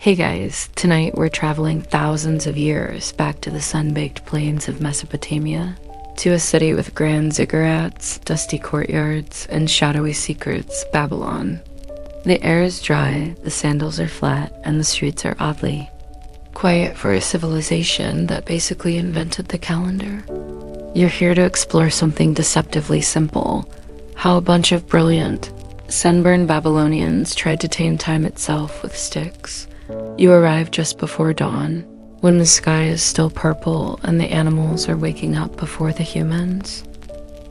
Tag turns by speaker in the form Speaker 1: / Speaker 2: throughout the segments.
Speaker 1: Hey guys, tonight we're traveling thousands of years back to the sun-baked plains of Mesopotamia, to a city with grand ziggurats, dusty courtyards, and shadowy secrets, Babylon. The air is dry, the sandals are flat, and the streets are oddly quiet for a civilization that basically invented the calendar. You're here to explore something deceptively simple: how a bunch of brilliant, sunburned Babylonians tried to tame time itself with sticks. You arrive just before dawn, when the sky is still purple and the animals are waking up before the humans.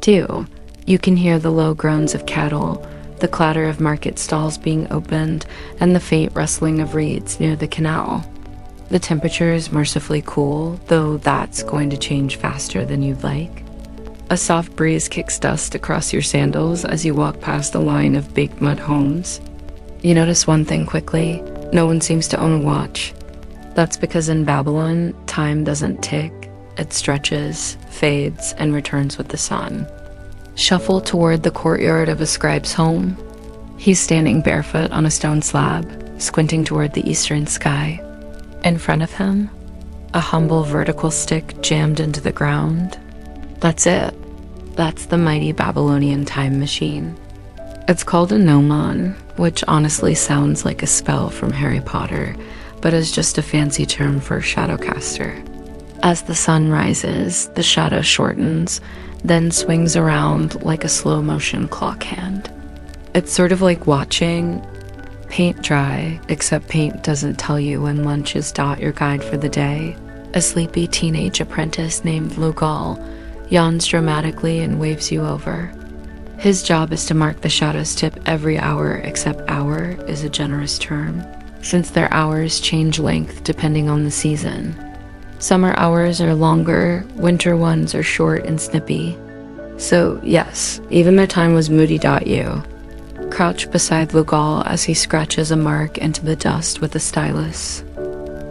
Speaker 1: 2. You can hear the low groans of cattle, the clatter of market stalls being opened, and the faint rustling of reeds near the canal. The temperature is mercifully cool, though that's going to change faster than you'd like. A soft breeze kicks dust across your sandals as you walk past a line of baked mud homes. You notice one thing quickly: no one seems to own a watch. That's because in Babylon, time doesn't tick, it stretches, fades, and returns with the sun. Shuffle toward the courtyard of a scribe's home. He's standing barefoot on a stone slab, squinting toward the eastern sky. In front of him, a humble vertical stick jammed into the ground. That's it. That's the mighty Babylonian time machine. It's called a gnomon, which honestly sounds like a spell from Harry Potter, but is just a fancy term for shadowcaster. As the sun rises, the shadow shortens, then swings around like a slow-motion clock hand. It's sort of like watching paint dry, except paint doesn't tell you when lunch is. Your guide for the day. A sleepy teenage apprentice named Lugal yawns dramatically and waves you over. His job is to mark the shadow's tip every hour, except hour is a generous term, since their hours change length depending on the season. Summer hours are longer, winter ones are short and snippy. So yes, even the time was moody. You crouch beside Lugal as he scratches a mark into the dust with a stylus.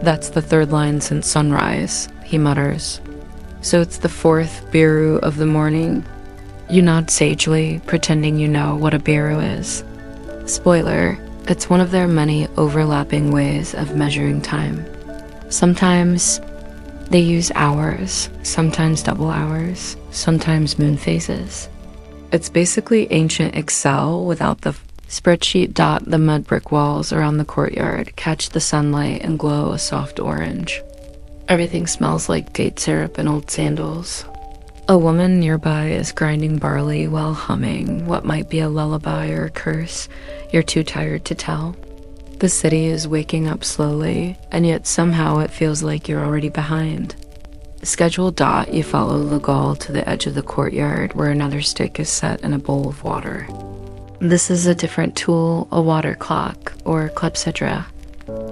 Speaker 1: That's the third line since sunrise, he mutters. So it's the fourth biru of the morning. You nod sagely, pretending you know what a biru is. Spoiler, it's one of their many overlapping ways of measuring time. Sometimes they use hours, sometimes double hours, sometimes moon phases. It's basically ancient Excel without the spreadsheet. The mud brick walls around the courtyard catch the sunlight and glow a soft orange. Everything smells like date syrup and old sandals. A woman nearby is grinding barley while humming what might be a lullaby or a curse. You're too tired to tell. The city is waking up slowly, and yet somehow it feels like you're already behind. Scheduled. You follow Lugal to the edge of the courtyard where another stick is set in a bowl of water. This is a different tool, a water clock, or clepsydra.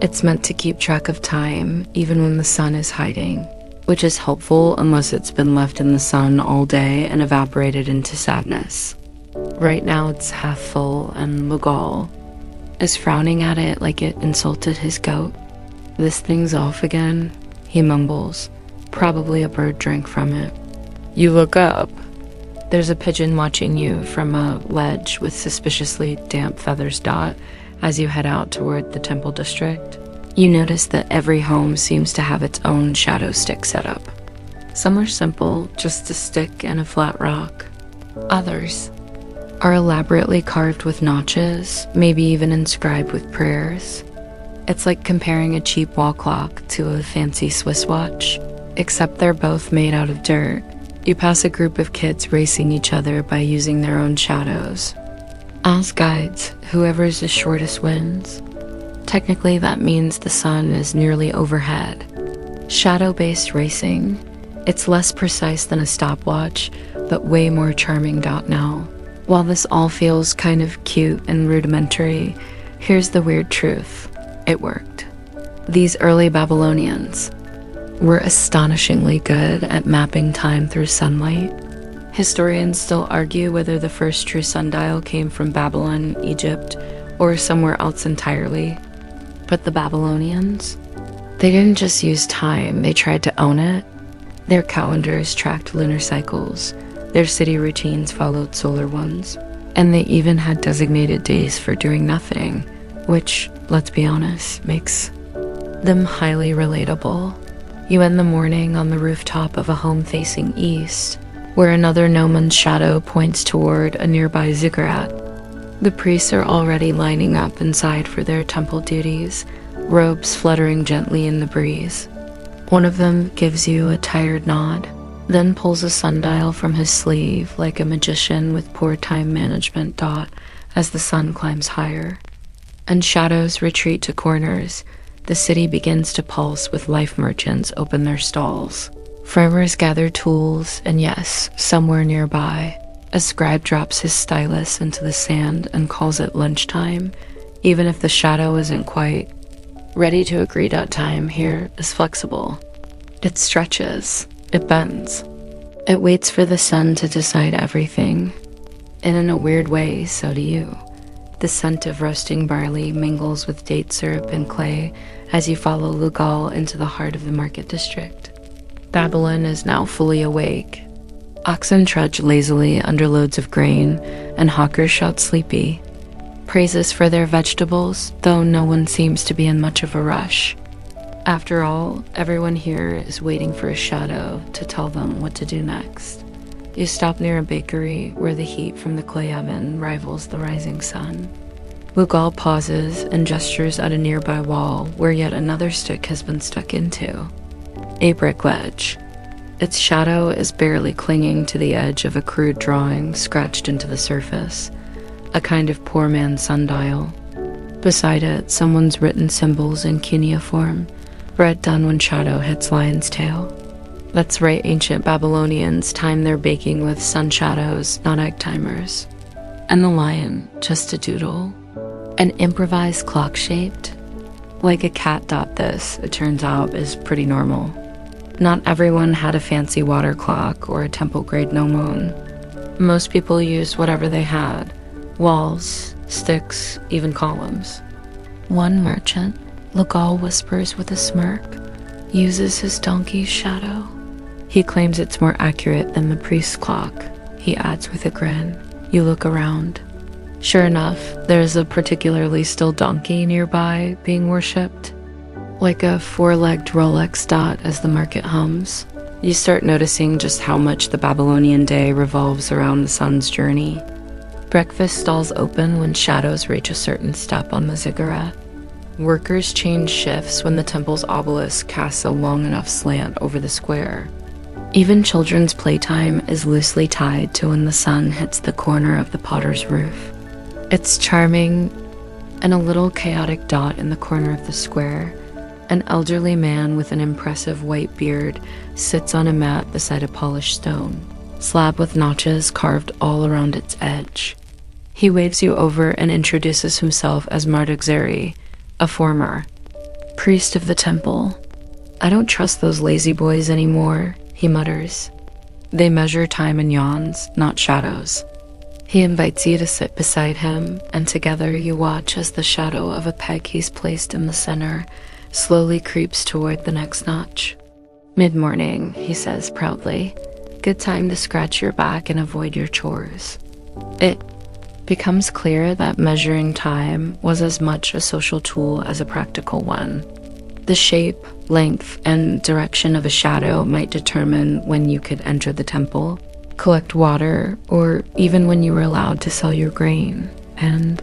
Speaker 1: It's meant to keep track of time, even when the sun is hiding, which is helpful unless it's been left in the sun all day and evaporated into sadness. Right now it's half full, and Lugal is frowning at it like it insulted his goat. This thing's off again, he mumbles. Probably a bird drank from it. You look up. There's a pigeon watching you from a ledge with suspiciously damp feathers. As you head out toward the temple district, you notice that every home seems to have its own shadow stick setup. Some are simple, just a stick and a flat rock. Others are elaborately carved with notches, maybe even inscribed with prayers. It's like comparing a cheap wall clock to a fancy Swiss watch, except they're both made out of dirt. You pass a group of kids racing each other by using their own shadows. As guides, whoever's the shortest wins. Technically, that means the sun is nearly overhead. Shadow-based racing. It's less precise than a stopwatch, but way more charming. Now, while this all feels kind of cute and rudimentary, here's the weird truth. It worked. These early Babylonians were astonishingly good at mapping time through sunlight. Historians still argue whether the first true sundial came from Babylon, Egypt, or somewhere else entirely. But the Babylonians, they didn't just use time, they tried to own it. Their calendars tracked lunar cycles, their city routines followed solar ones, and they even had designated days for doing nothing, which, let's be honest, makes them highly relatable. You end the morning on the rooftop of a home facing east, where another gnome's shadow points toward a nearby ziggurat. The priests are already lining up inside for their temple duties, robes fluttering gently in the breeze. One of them gives you a tired nod, then pulls a sundial from his sleeve like a magician with poor time management dot as the sun climbs higher. And shadows retreat to corners. The city begins to pulse with life merchants open their stalls. Farmers gather tools, and yes, somewhere nearby, a scribe drops his stylus into the sand and calls it lunchtime, even if the shadow isn't quite ready to agree. Time here is flexible. It stretches, it bends. It waits for the sun to decide everything. And in a weird way, so do you. The scent of roasting barley mingles with date syrup and clay as you follow Lugal into the heart of the market district. Babylon is now fully awake. Oxen trudge lazily under loads of grain, and hawkers shout sleepy praises for their vegetables, though no one seems to be in much of a rush. After all, everyone here is waiting for a shadow to tell them what to do next. You stop near a bakery where the heat from the clay oven rivals the rising sun. Lugal pauses and gestures at a nearby wall where yet another stick has been stuck into. A brick ledge. Its shadow is barely clinging to the edge of a crude drawing scratched into the surface, a kind of poor man's sundial. Beside it, someone's written symbols in cuneiform, bread done when shadow hits lion's tail. That's right, ancient Babylonians time their baking with sun shadows, not egg timers. And the lion, just a doodle. An improvised clock shaped like a cat. This, it turns out, is pretty normal. Not everyone had a fancy water clock or a temple-grade gnomon. Most people used whatever they had. Walls, sticks, even columns. One merchant, Lugal whispers with a smirk, uses his donkey's shadow. He claims it's more accurate than the priest's clock, he adds with a grin. You look around. Sure enough, there's a particularly still donkey nearby being worshipped. Like a four-legged Rolex dot as the market hums. You start noticing just how much the Babylonian day revolves around the sun's journey. Breakfast stalls open when shadows reach a certain step on the ziggurat. Workers change shifts when the temple's obelisk casts a long enough slant over the square. Even children's playtime is loosely tied to when the sun hits the corner of the potter's roof. It's charming, and a little chaotic dot in the corner of the square. An elderly man with an impressive white beard sits on a mat beside a polished stone, slab with notches carved all around its edge. He waves you over and introduces himself as Marduxeri, a former priest of the temple. I don't trust those lazy boys anymore, he mutters. They measure time in yawns, not shadows. He invites you to sit beside him, and together you watch as the shadow of a peg he's placed in the center slowly creeps toward the next notch. Mid-morning, he says proudly. Good time to scratch your back and avoid your chores. It becomes clear that measuring time was as much a social tool as a practical one. The shape, length, and direction of a shadow might determine when you could enter the temple, collect water, or even when you were allowed to sell your grain. And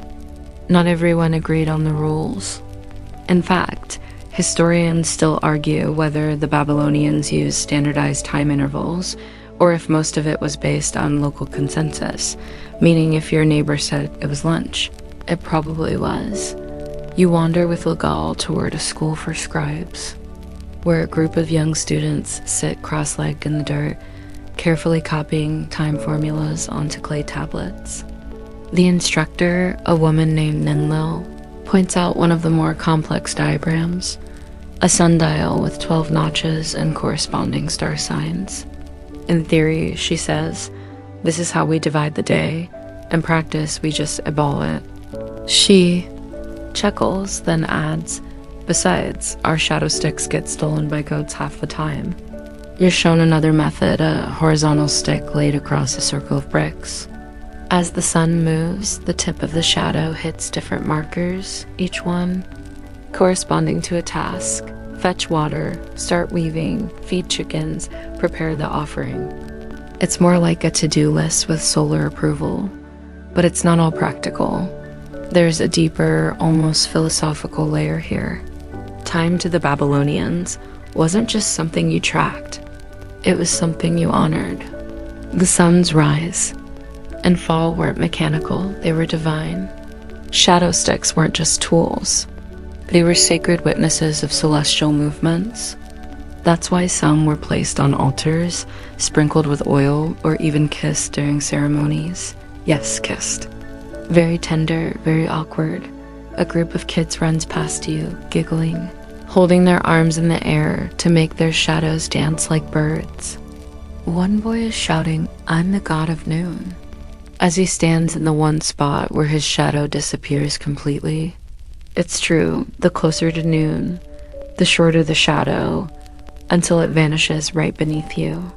Speaker 1: not everyone agreed on the rules. In fact, historians still argue whether the Babylonians used standardized time intervals or if most of it was based on local consensus, meaning if your neighbor said it was lunch, it probably was. You wander with Lugal toward a school for scribes, where a group of young students sit cross-legged in the dirt, carefully copying time formulas onto clay tablets. The instructor, a woman named Ninlil, points out one of the more complex diagrams, a sundial with 12 notches and corresponding star signs. In theory, she says, this is how we divide the day. In practice, we just eyeball it. She chuckles, then adds, besides, our shadow sticks get stolen by goats half the time. You're shown another method, a horizontal stick laid across a circle of bricks. As the sun moves, the tip of the shadow hits different markers, each one corresponding to a task. Fetch water, start weaving, feed chickens, prepare the offering. It's more like a to-do list with solar approval, but it's not all practical. There's a deeper, almost philosophical layer here. Time to the Babylonians wasn't just something you tracked. It was something you honored. The sun's rise and fall weren't mechanical, they were divine. Shadow sticks weren't just tools. They were sacred witnesses of celestial movements. That's why some were placed on altars, sprinkled with oil, or even kissed during ceremonies. Yes, kissed. Very tender, very awkward. A group of kids runs past you, giggling, holding their arms in the air to make their shadows dance like birds. One boy is shouting, "I'm the god of noon," as he stands in the one spot where his shadow disappears completely. It's true, the closer to noon, the shorter the shadow, until it vanishes right beneath you.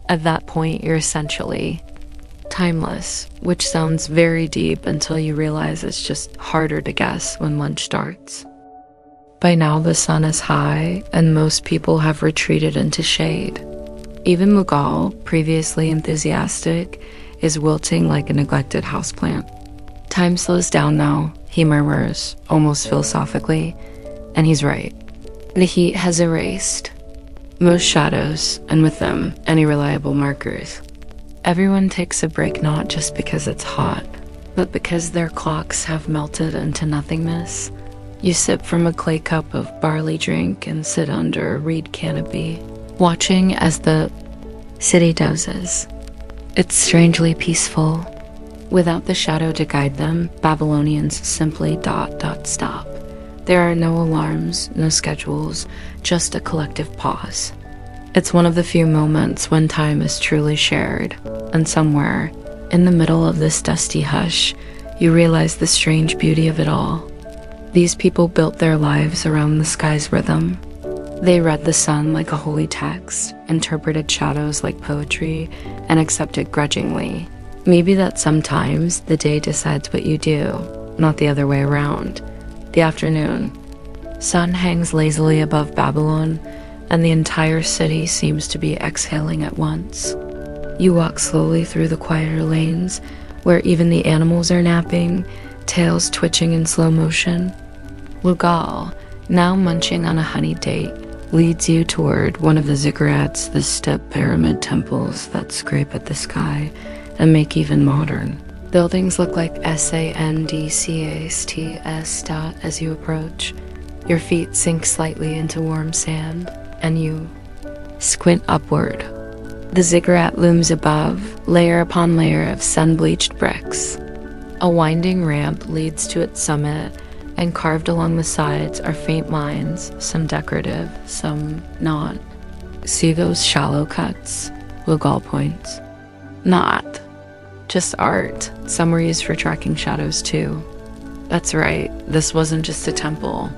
Speaker 1: At that point, you're essentially timeless, which sounds very deep until you realize it's just harder to guess when lunch starts. By now, the sun is high, and most people have retreated into shade. Even Mughal, previously enthusiastic, is wilting like a neglected houseplant. Time slows down now, he murmurs, almost philosophically, and he's right. The heat has erased most shadows, and with them, any reliable markers. Everyone takes a break not just because it's hot, but because their clocks have melted into nothingness. You sip from a clay cup of barley drink and sit under a reed canopy, watching as the city dozes. It's strangely peaceful. Without the shadow to guide them, Babylonians simply stop. There are no alarms, no schedules, just a collective pause. It's one of the few moments when time is truly shared, and somewhere, in the middle of this dusty hush, you realize the strange beauty of it all. These people built their lives around the sky's rhythm. They read the sun like a holy text, interpreted shadows like poetry, and accepted grudgingly. Maybe that sometimes the day decides what you do, not the other way around. The afternoon. Sun hangs lazily above Babylon, and the entire city seems to be exhaling at once. You walk slowly through the quieter lanes, where even the animals are napping, tails twitching in slow motion. Lugal, now munching on a honey date, leads you toward one of the ziggurats, the step pyramid temples that scrape at the sky and make even modern. Buildings look like SANDCASTS as you approach. Your feet sink slightly into warm sand, and you squint upward. The ziggurat looms above, layer upon layer of sun-bleached bricks. A winding ramp leads to its summit, and carved along the sides are faint lines, some decorative, some not. See those shallow cuts? Lugal points. Not. Just art. Some were used for tracking shadows too. That's right, this wasn't just a temple.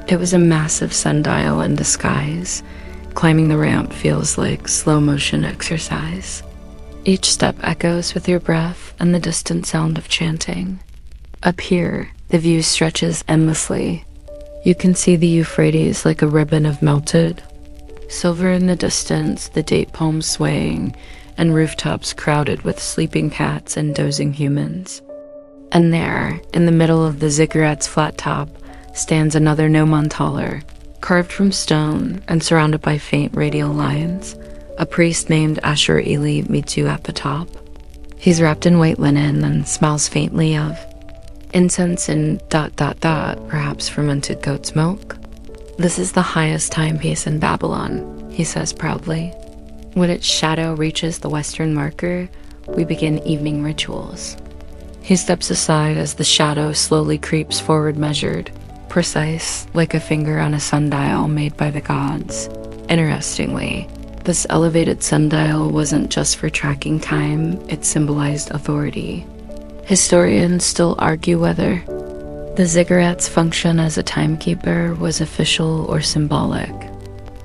Speaker 1: It was a massive sundial in disguise. Climbing the ramp feels like slow-motion exercise. Each step echoes with your breath and the distant sound of chanting. Up here, the view stretches endlessly. You can see the Euphrates like a ribbon of melted silver in the distance, the date palms swaying, and rooftops crowded with sleeping cats and dozing humans. And there, in the middle of the ziggurat's flat top, stands another gnomon taller, carved from stone and surrounded by faint radial lines. A priest named Ashur Eli meets you at the top. He's wrapped in white linen and smells faintly of incense and ... perhaps fermented goat's milk. This is the highest timepiece in Babylon, he says proudly. When its shadow reaches the western marker, we begin evening rituals. He steps aside as the shadow slowly creeps forward measured, precise, like a finger on a sundial made by the gods. Interestingly, this elevated sundial wasn't just for tracking time, it symbolized authority. Historians still argue whether the ziggurat's function as a timekeeper was official or symbolic.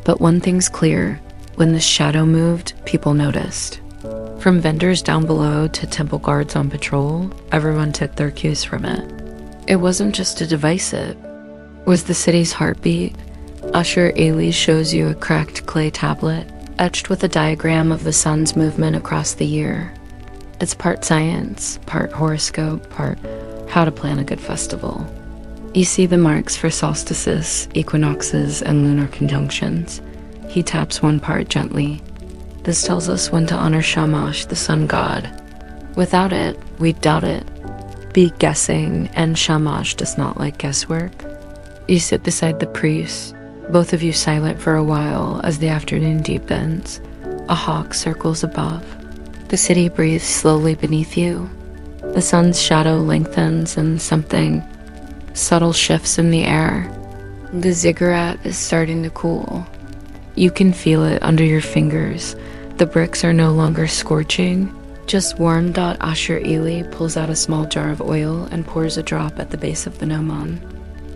Speaker 1: But one thing's clear, when the shadow moved, people noticed. From vendors down below to temple guards on patrol, everyone took their cues from it. It wasn't just a device, was the city's heartbeat. Usher Ailey shows you a cracked clay tablet, etched with a diagram of the sun's movement across the year. It's part science, part horoscope, part how to plan a good festival. You see the marks for solstices, equinoxes, and lunar conjunctions. He taps one part gently. This tells us when to honor Shamash, the sun god. Without it, we'd doubt it. Be guessing, and Shamash does not like guesswork. You sit beside the priest, both of you silent for a while as the afternoon deepens. A hawk circles above. The city breathes slowly beneath you. The sun's shadow lengthens and something subtle shifts in the air. The ziggurat is starting to cool. You can feel it under your fingers. The bricks are no longer scorching, just warm. Usher Ailey pulls out a small jar of oil and pours a drop at the base of the gnomon.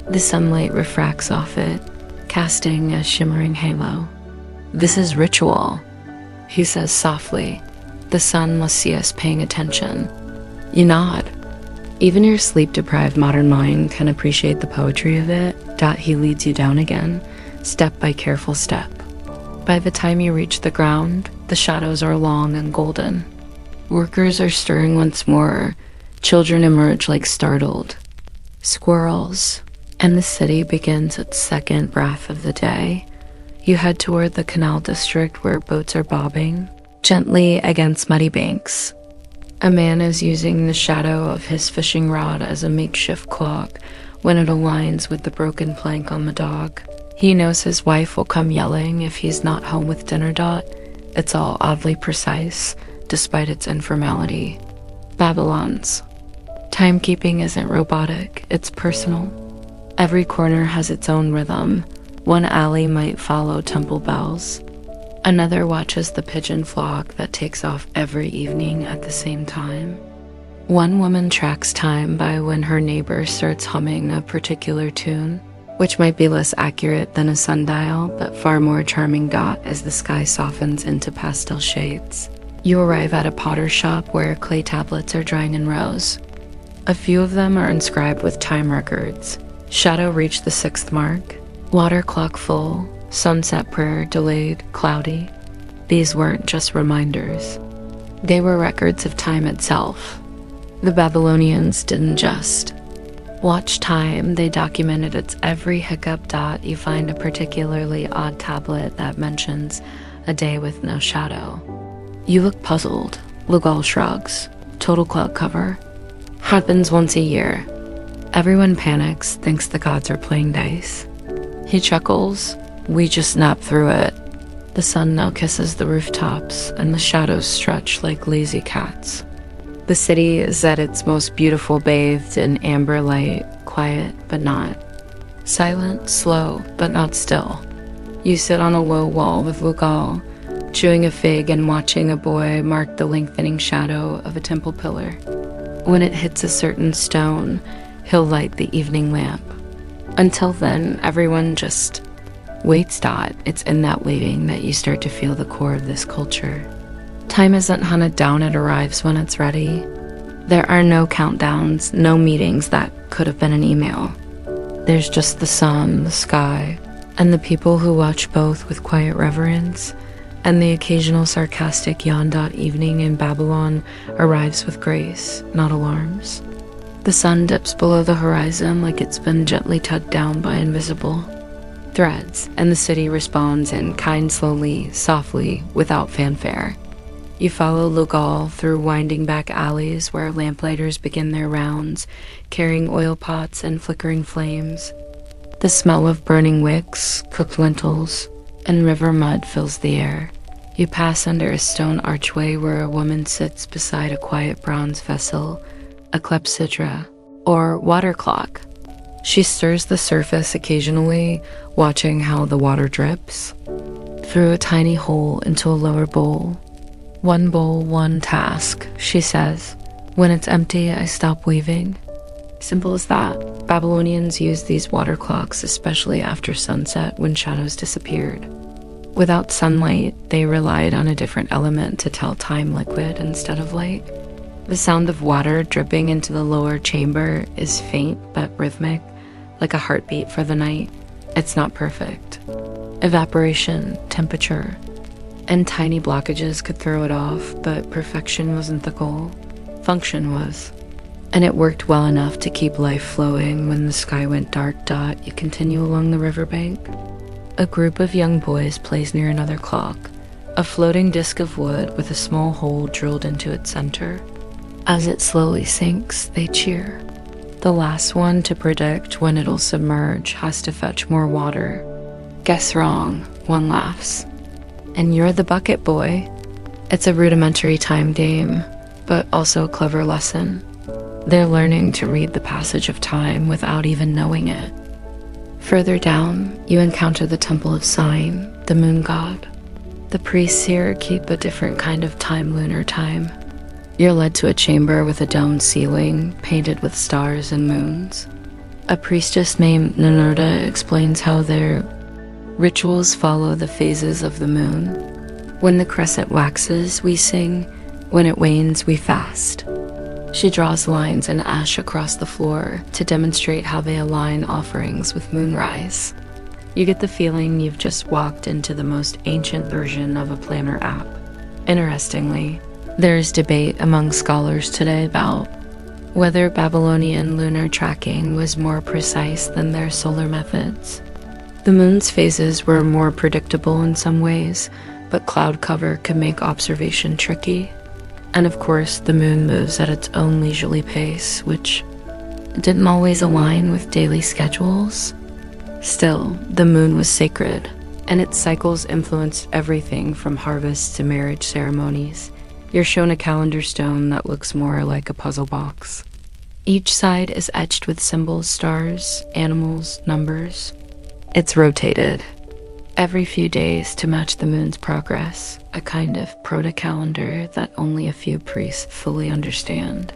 Speaker 1: The sunlight refracts off it, casting a shimmering halo. This is ritual, he says softly. The sun must see us paying attention. You nod. Even your sleep-deprived modern mind can appreciate the poetry of it. He leads you down again, step by careful step. By the time you reach the ground, the shadows are long and golden. Workers are stirring once more. Children emerge like startled squirrels, and the city begins its second breath of the day. You head toward the canal district where boats are bobbing gently against muddy banks. A man is using the shadow of his fishing rod as a makeshift clock when it aligns with the broken plank on the dock. He knows his wife will come yelling if he's not home with dinner. It's all oddly precise, despite its informality. Babylon's timekeeping isn't robotic, it's personal. Every corner has its own rhythm. One alley might follow temple bells. Another watches the pigeon flock that takes off every evening at the same time. One woman tracks time by when her neighbor starts humming a particular tune, which might be less accurate than a sundial, but far more charming. As the sky softens into pastel shades, you arrive at a potter's shop where clay tablets are drying in rows. A few of them are inscribed with time records. Shadow reached the 6th mark. Water clock full. Sunset prayer delayed, cloudy. These weren't just reminders. They were records of time itself. The Babylonians didn't just watch time, they documented its every hiccup. You find a particularly odd tablet that mentions a day with no shadow. You look puzzled. Lugal shrugs. Total cloud cover. Happens once a year. Everyone panics, thinks the gods are playing dice. He chuckles. We just nap through it. The sun now kisses the rooftops, and the shadows stretch like lazy cats. The city is at its most beautiful, bathed in amber light, quiet but not. Silent, slow, but not still. You sit on a low wall with Lugal, chewing a fig and watching a boy mark the lengthening shadow of a temple pillar. When it hits a certain stone, he'll light the evening lamp. Until then, everyone just waits. It's in that waiting that you start to feel the core of this culture. Time isn't hunted down, it arrives when it's ready. There are no countdowns, no meetings that could have been an email. There's just the sun, the sky, and the people who watch both with quiet reverence, and the occasional sarcastic yawn. Evening in Babylon arrives with grace, not alarms. The sun dips below the horizon like it's been gently tugged down by invisible threads, and the city responds in kind, slowly, softly, without fanfare. You follow Lugal through winding back alleys where lamplighters begin their rounds, carrying oil pots and flickering flames. The smell of burning wicks, cooked lentils, and river mud fills the air. You pass under a stone archway where a woman sits beside a quiet bronze vessel, a clepsydra, or water clock. She stirs the surface occasionally, watching how the water drips through a tiny hole into a lower bowl. One bowl, one task, she says. When it's empty, I stop weaving. Simple as that. Babylonians used these water clocks, especially after sunset when shadows disappeared. Without sunlight, they relied on a different element to tell time, liquid instead of light. The sound of water dripping into the lower chamber is faint but rhythmic, like a heartbeat for the night. It's not perfect. Evaporation, temperature, and tiny blockages could throw it off, but perfection wasn't the goal. Function was. And it worked well enough to keep life flowing. When the sky went dark, you continue along the riverbank. A group of young boys plays near another clock, a floating disc of wood with a small hole drilled into its center. As it slowly sinks, they cheer. The last one to predict when it'll submerge has to fetch more water. Guess wrong, one laughs. And you're the bucket boy. It's a rudimentary time game, but also a clever lesson. They're learning to read the passage of time without even knowing it. Further down, you encounter the Temple of Sign, the moon god. The priests here keep a different kind of time, lunar time. You're led to a chamber with a domed ceiling, painted with stars and moons. A priestess named Nanerda explains how their rituals follow the phases of the moon. When the crescent waxes, we sing. When it wanes, we fast. She draws lines in ash across the floor to demonstrate how they align offerings with moonrise. You get the feeling you've just walked into the most ancient version of a planner app. Interestingly, there's debate among scholars today about whether Babylonian lunar tracking was more precise than their solar methods. The moon's phases were more predictable in some ways, but cloud cover could make observation tricky. And of course, the moon moves at its own leisurely pace, which didn't always align with daily schedules. Still, the moon was sacred, and its cycles influenced everything from harvests to marriage ceremonies. You're shown a calendar stone that looks more like a puzzle box. Each side is etched with symbols, stars, animals, numbers. It's rotated every few days to match the moon's progress, a kind of proto-calendar that only a few priests fully understand.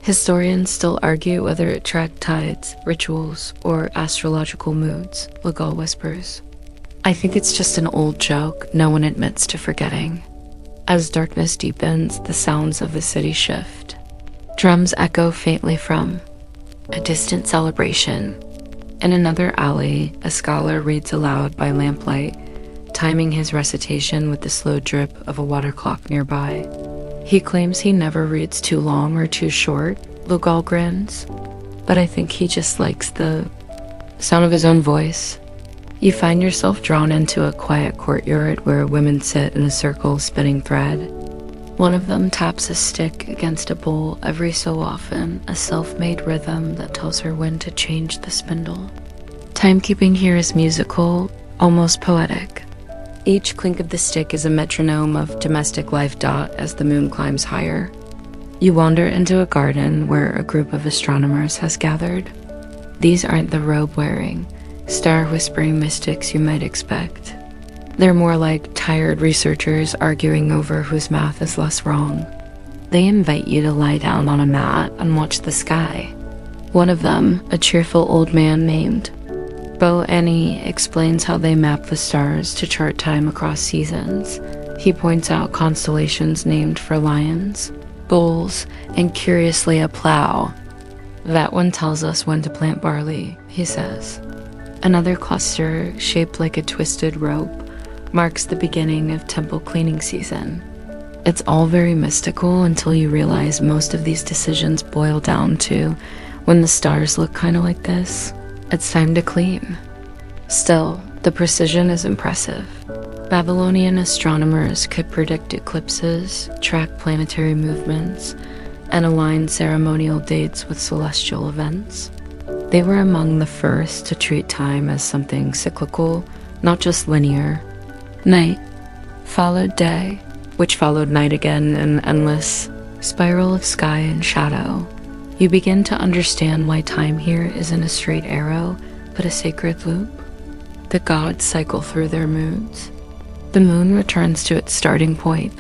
Speaker 1: Historians still argue whether it tracked tides, rituals, or astrological moods, Legal whispers. I think it's just an old joke no one admits to forgetting. As darkness deepens, the sounds of the city shift. Drums echo faintly from a distant celebration. In another alley, a scholar reads aloud by lamplight, timing his recitation with the slow drip of a water clock nearby. He claims he never reads too long or too short, Lugal grins, but I think he just likes the sound of his own voice. You find yourself drawn into a quiet courtyard where women sit in a circle spinning thread. One of them taps a stick against a bowl every so often, a self-made rhythm that tells her when to change the spindle. Timekeeping here is musical, almost poetic. Each clink of the stick is a metronome of domestic life as the moon climbs higher. You wander into a garden where a group of astronomers has gathered. These aren't the robe-wearing, star-whispering mystics you might expect. They're more like tired researchers arguing over whose math is less wrong. They invite you to lie down on a mat and watch the sky. One of them, a cheerful old man named Bo Annie, explains how they map the stars to chart time across seasons. He points out constellations named for lions, bulls, and curiously a plow. That one tells us when to plant barley, he says. Another cluster, shaped like a twisted rope, marks the beginning of temple cleaning season. It's all very mystical until you realize most of these decisions boil down to when the stars look kind of like this, it's time to clean. Still, the precision is impressive. Babylonian astronomers could predict eclipses, track planetary movements, and align ceremonial dates with celestial events. They were among the first to treat time as something cyclical, not just linear. Night followed day, which followed night again, an endless spiral of sky and shadow. You begin to understand why time here isn't a straight arrow, but a sacred loop. The gods cycle through their moods. The moon returns to its starting point.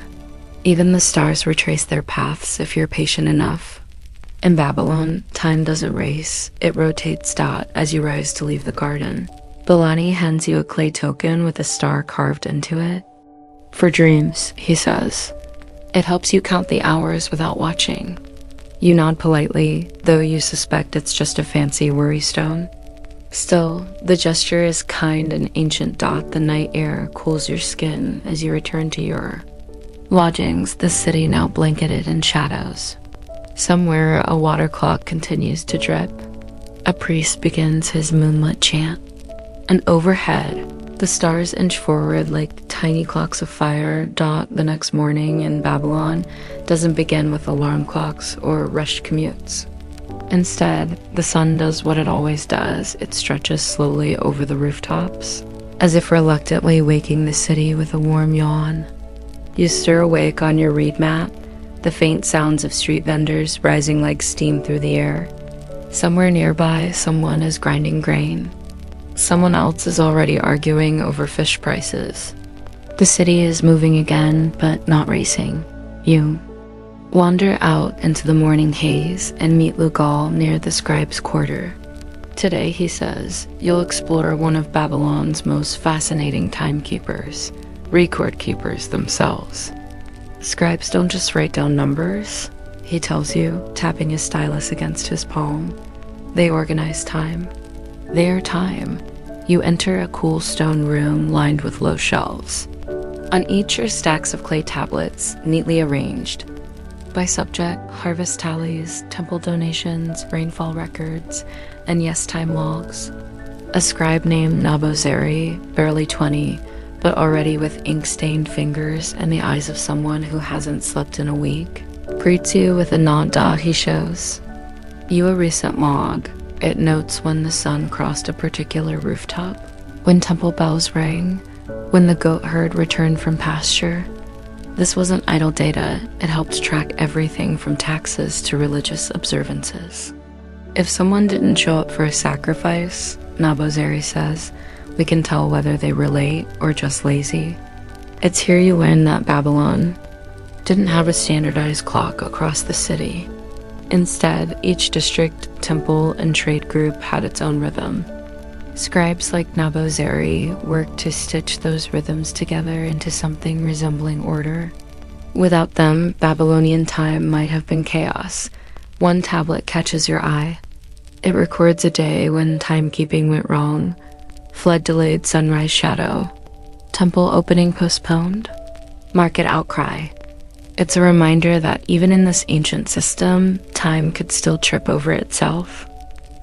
Speaker 1: Even the stars retrace their paths if you're patient enough. In Babylon, time doesn't race, it rotates as you rise to leave the garden. Bilani hands you a clay token with a star carved into it. For dreams, he says. It helps you count the hours without watching. You nod politely, though you suspect it's just a fancy worry stone. Still, the gesture is kind and ancient. The night air cools your skin as you return to your lodgings, the city now blanketed in shadows. Somewhere, a water clock continues to drip. A priest begins his moonlit chant. And overhead, the stars inch forward like tiny clocks of fire. The next morning in Babylon doesn't begin with alarm clocks or rushed commutes. Instead, the sun does what it always does. It stretches slowly over the rooftops, as if reluctantly waking the city with a warm yawn. You stir awake on your reed mat, the faint sounds of street vendors rising like steam through the air. Somewhere nearby, someone is grinding grain. Someone else is already arguing over fish prices. The city is moving again, but not racing. You wander out into the morning haze and meet Lugal near the scribe's quarter. Today, he says, you'll explore one of Babylon's most fascinating timekeepers, record keepers themselves. Scribes don't just write down numbers, he tells you, tapping his stylus against his palm. They organize time. Their time. You enter a cool stone room lined with low shelves. On each are stacks of clay tablets, neatly arranged. By subject, harvest tallies, temple donations, rainfall records, and yes-time logs. A scribe named Nabozeri, barely 20, but already with ink-stained fingers and the eyes of someone who hasn't slept in a week, greets you with a nod. He shows you a recent log. It notes when the sun crossed a particular rooftop, when temple bells rang, when the goat herd returned from pasture. This wasn't idle data. It helped track everything from taxes to religious observances. If someone didn't show up for a sacrifice, Nabozeri says, we can tell whether they were late or just lazy. It's here you learn that Babylon didn't have a standardized clock across the city. Instead, each district, temple, and trade group had its own rhythm. Scribes like Nabozeri worked to stitch those rhythms together into something resembling order. Without them, Babylonian time might have been chaos. One tablet catches your eye. It records a day when timekeeping went wrong. Flood delayed sunrise shadow. Temple opening postponed. Market outcry. It's a reminder that even in this ancient system, time could still trip over itself.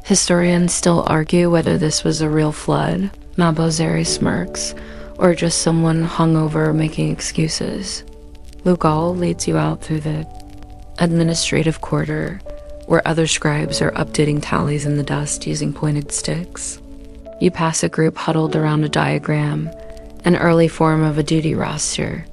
Speaker 1: Historians still argue whether this was a real flood, Nabozeri smirks, or just someone hungover making excuses. Lugal leads you out through the administrative quarter, where other scribes are updating tallies in the dust using pointed sticks. You pass a group huddled around a diagram, an early form of a duty roster.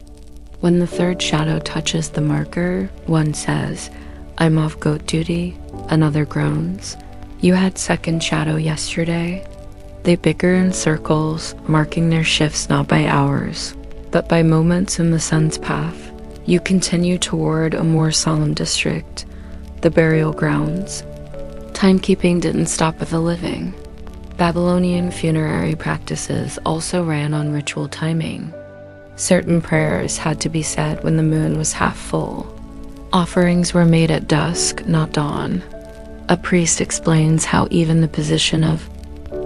Speaker 1: When the third shadow touches the marker, one says, I'm off goat duty, another groans. You had second shadow yesterday. They bicker in circles, marking their shifts not by hours, but by moments in the sun's path. You continue toward a more solemn district, the burial grounds. Timekeeping didn't stop with the living. Babylonian funerary practices also ran on ritual timing. Certain prayers had to be said when the moon was half full. Offerings were made at dusk, not dawn. A priest explains how even the position of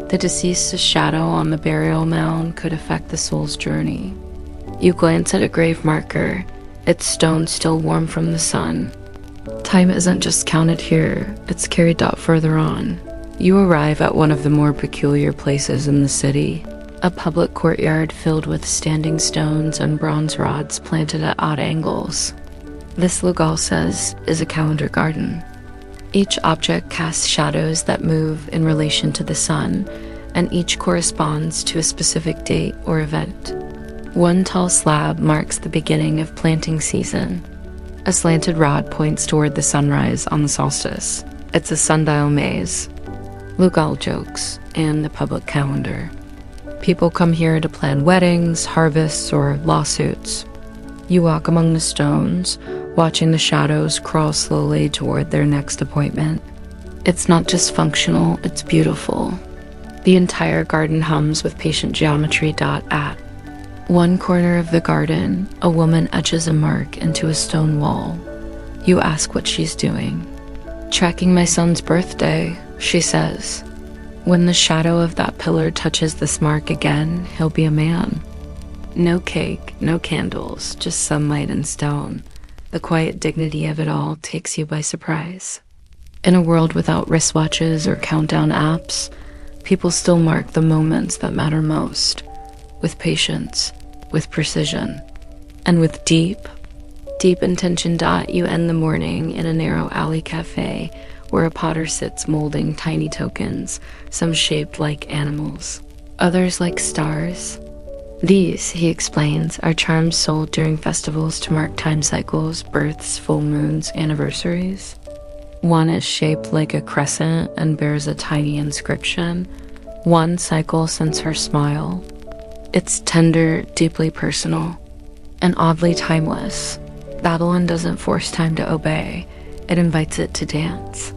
Speaker 1: the deceased's shadow on the burial mound could affect the soul's journey. You glance at a grave marker, its stone still warm from the sun. Time isn't just counted here, it's carried out further on. You arrive at one of the more peculiar places in the city, a public courtyard filled with standing stones and bronze rods planted at odd angles. This, Lugal says, is a calendar garden. Each object casts shadows that move in relation to the sun, and each corresponds to a specific date or event. One tall slab marks the beginning of planting season. A slanted rod points toward the sunrise on the solstice. It's a sundial maze. Lugal jokes, and the public calendar. People come here to plan weddings, harvests, or lawsuits. You walk among the stones, watching the shadows crawl slowly toward their next appointment. It's not just functional, it's beautiful. The entire garden hums with patient geometry. At one corner of the garden, a woman etches a mark into a stone wall. You ask what she's doing. Tracking my son's birthday, she says. When the shadow of that pillar touches this mark again, he'll be a man. No cake, no candles, just sunlight and stone. The quiet dignity of it all takes you by surprise. In a world without wristwatches or countdown apps, people still mark the moments that matter most, with patience, with precision, and with deep intention. You end the morning in a narrow alley cafe where a potter sits molding tiny tokens, some shaped like animals, others like stars. These, he explains, are charms sold during festivals to mark time cycles, births, full moons, anniversaries. One is shaped like a crescent and bears a tiny inscription. One cycle sends her smile. It's tender, deeply personal, and oddly timeless. Babylon doesn't force time to obey, it invites it to dance.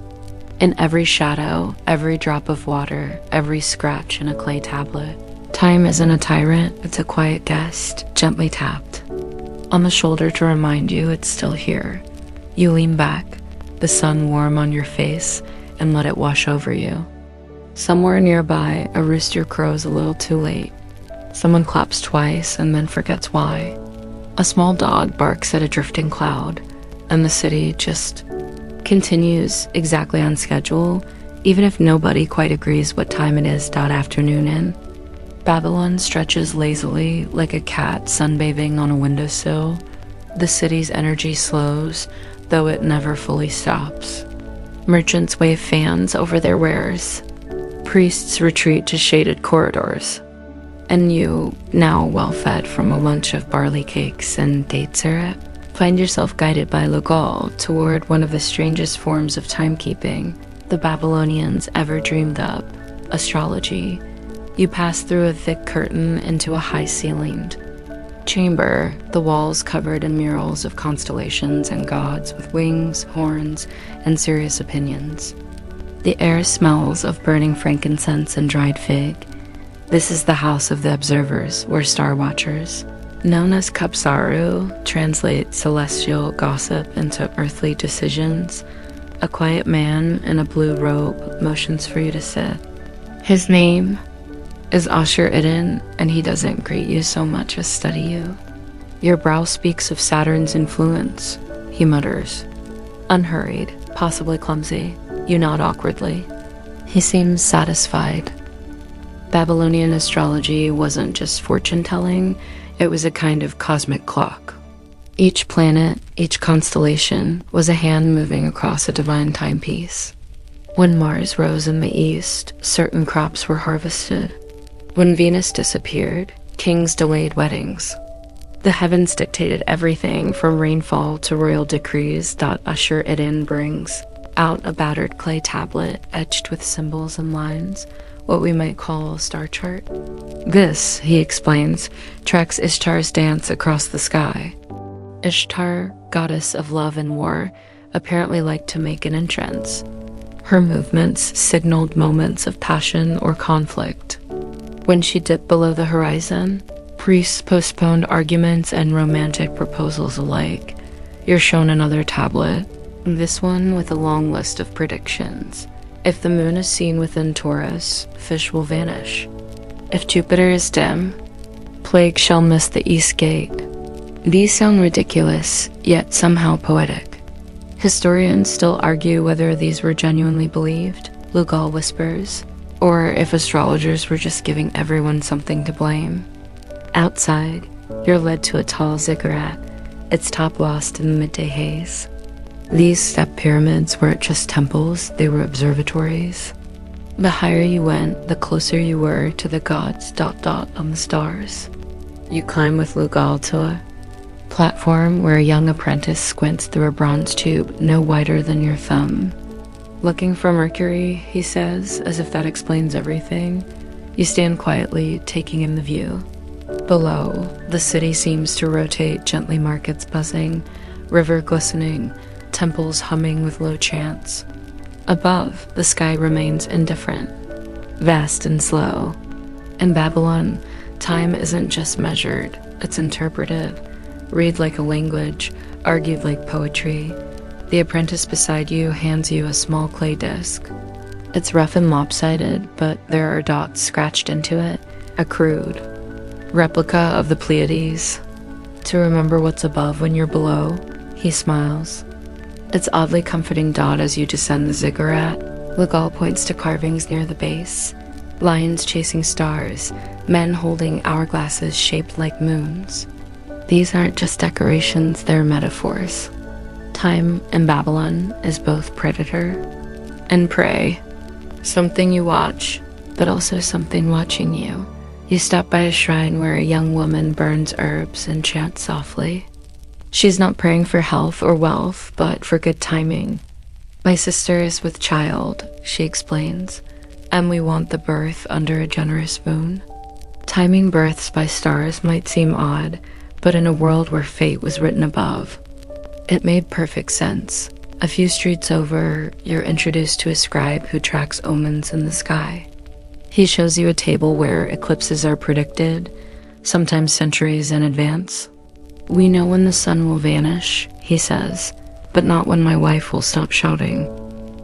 Speaker 1: In every shadow, every drop of water, every scratch in a clay tablet, time isn't a tyrant, it's a quiet guest, gently tapped on the shoulder to remind you it's still here. You lean back, the sun warm on your face, and let it wash over you. Somewhere nearby, a rooster crows a little too late. Someone claps twice and then forgets why. A small dog barks at a drifting cloud, and the city just continues exactly on schedule, even if nobody quite agrees what time it is that afternoon in. Babylon stretches lazily like a cat sunbathing on a windowsill. The city's energy slows, though it never fully stops. Merchants wave fans over their wares. Priests retreat to shaded corridors. And you, now well-fed from a lunch of barley cakes and date syrup, find yourself guided by Lugal toward one of the strangest forms of timekeeping the Babylonians ever dreamed up: astrology. You pass through a thick curtain into a high-ceilinged chamber, the walls covered in murals of constellations and gods with wings, horns, and serious opinions. The air smells of burning frankincense and dried fig. This is the house of the observers, or star watchers. Known as Kapsaru, translate celestial gossip into earthly decisions. A quiet man in a blue robe motions for you to sit. His name is Ashur Idin, and he doesn't greet you so much as study you. Your brow speaks of Saturn's influence, he mutters. Unhurried, possibly clumsy, you nod awkwardly. He seems satisfied. Babylonian astrology wasn't just fortune-telling, it was a kind of cosmic clock. Each planet, each constellation, was a hand moving across a divine timepiece. When Mars rose in the east, certain crops were harvested. When Venus disappeared, kings delayed weddings. The heavens dictated everything from rainfall to royal decrees that Ashur Idin brings out a battered clay tablet etched with symbols and lines, what we might call a star chart. This, he explains, tracks Ishtar's dance across the sky. Ishtar, goddess of love and war, apparently liked to make an entrance. Her movements signaled moments of passion or conflict. When she dipped below the horizon, priests postponed arguments and romantic proposals alike. You're shown another tablet, this one with a long list of predictions. If the moon is seen within Taurus, fish will vanish. If Jupiter is dim, plague shall miss the east gate. These sound ridiculous, yet somehow poetic. Historians still argue whether these were genuinely believed, Lugal whispers, or if astrologers were just giving everyone something to blame. Outside, you're led to a tall ziggurat, its top lost in the midday haze. These step pyramids weren't just temples, they were observatories. The higher you went, the closer you were to the gods ... on the stars. You climb with Lugal to a platform where a young apprentice squints through a bronze tube no wider than your thumb. Looking for Mercury, he says, as if that explains everything. You stand quietly, taking in the view. Below, the city seems to rotate, gently markets buzzing, river glistening, temples humming with low chants. Above, the sky remains indifferent, vast and slow. In Babylon, time isn't just measured, it's interpretive. Read like a language, argued like poetry. The apprentice beside you hands you a small clay disc. It's rough and lopsided, but there are dots scratched into it, a crude replica of the Pleiades. To remember what's above when you're below, he smiles. It's oddly comforting dot as you descend the ziggurat. Legal points to carvings near the base. Lions chasing stars, men holding hourglasses shaped like moons. These aren't just decorations, they're metaphors. Time in Babylon is both predator and prey. Something you watch, but also something watching you. You stop by a shrine where a young woman burns herbs and chants softly. She's not praying for health or wealth, but for good timing. My sister is with child, she explains, and we want the birth under a generous moon. Timing births by stars might seem odd, but in a world where fate was written above, it made perfect sense. A few streets over, you're introduced to a scribe who tracks omens in the sky. He shows you a table where eclipses are predicted, sometimes centuries in advance. We know when the sun will vanish, he says, but not when my wife will stop shouting.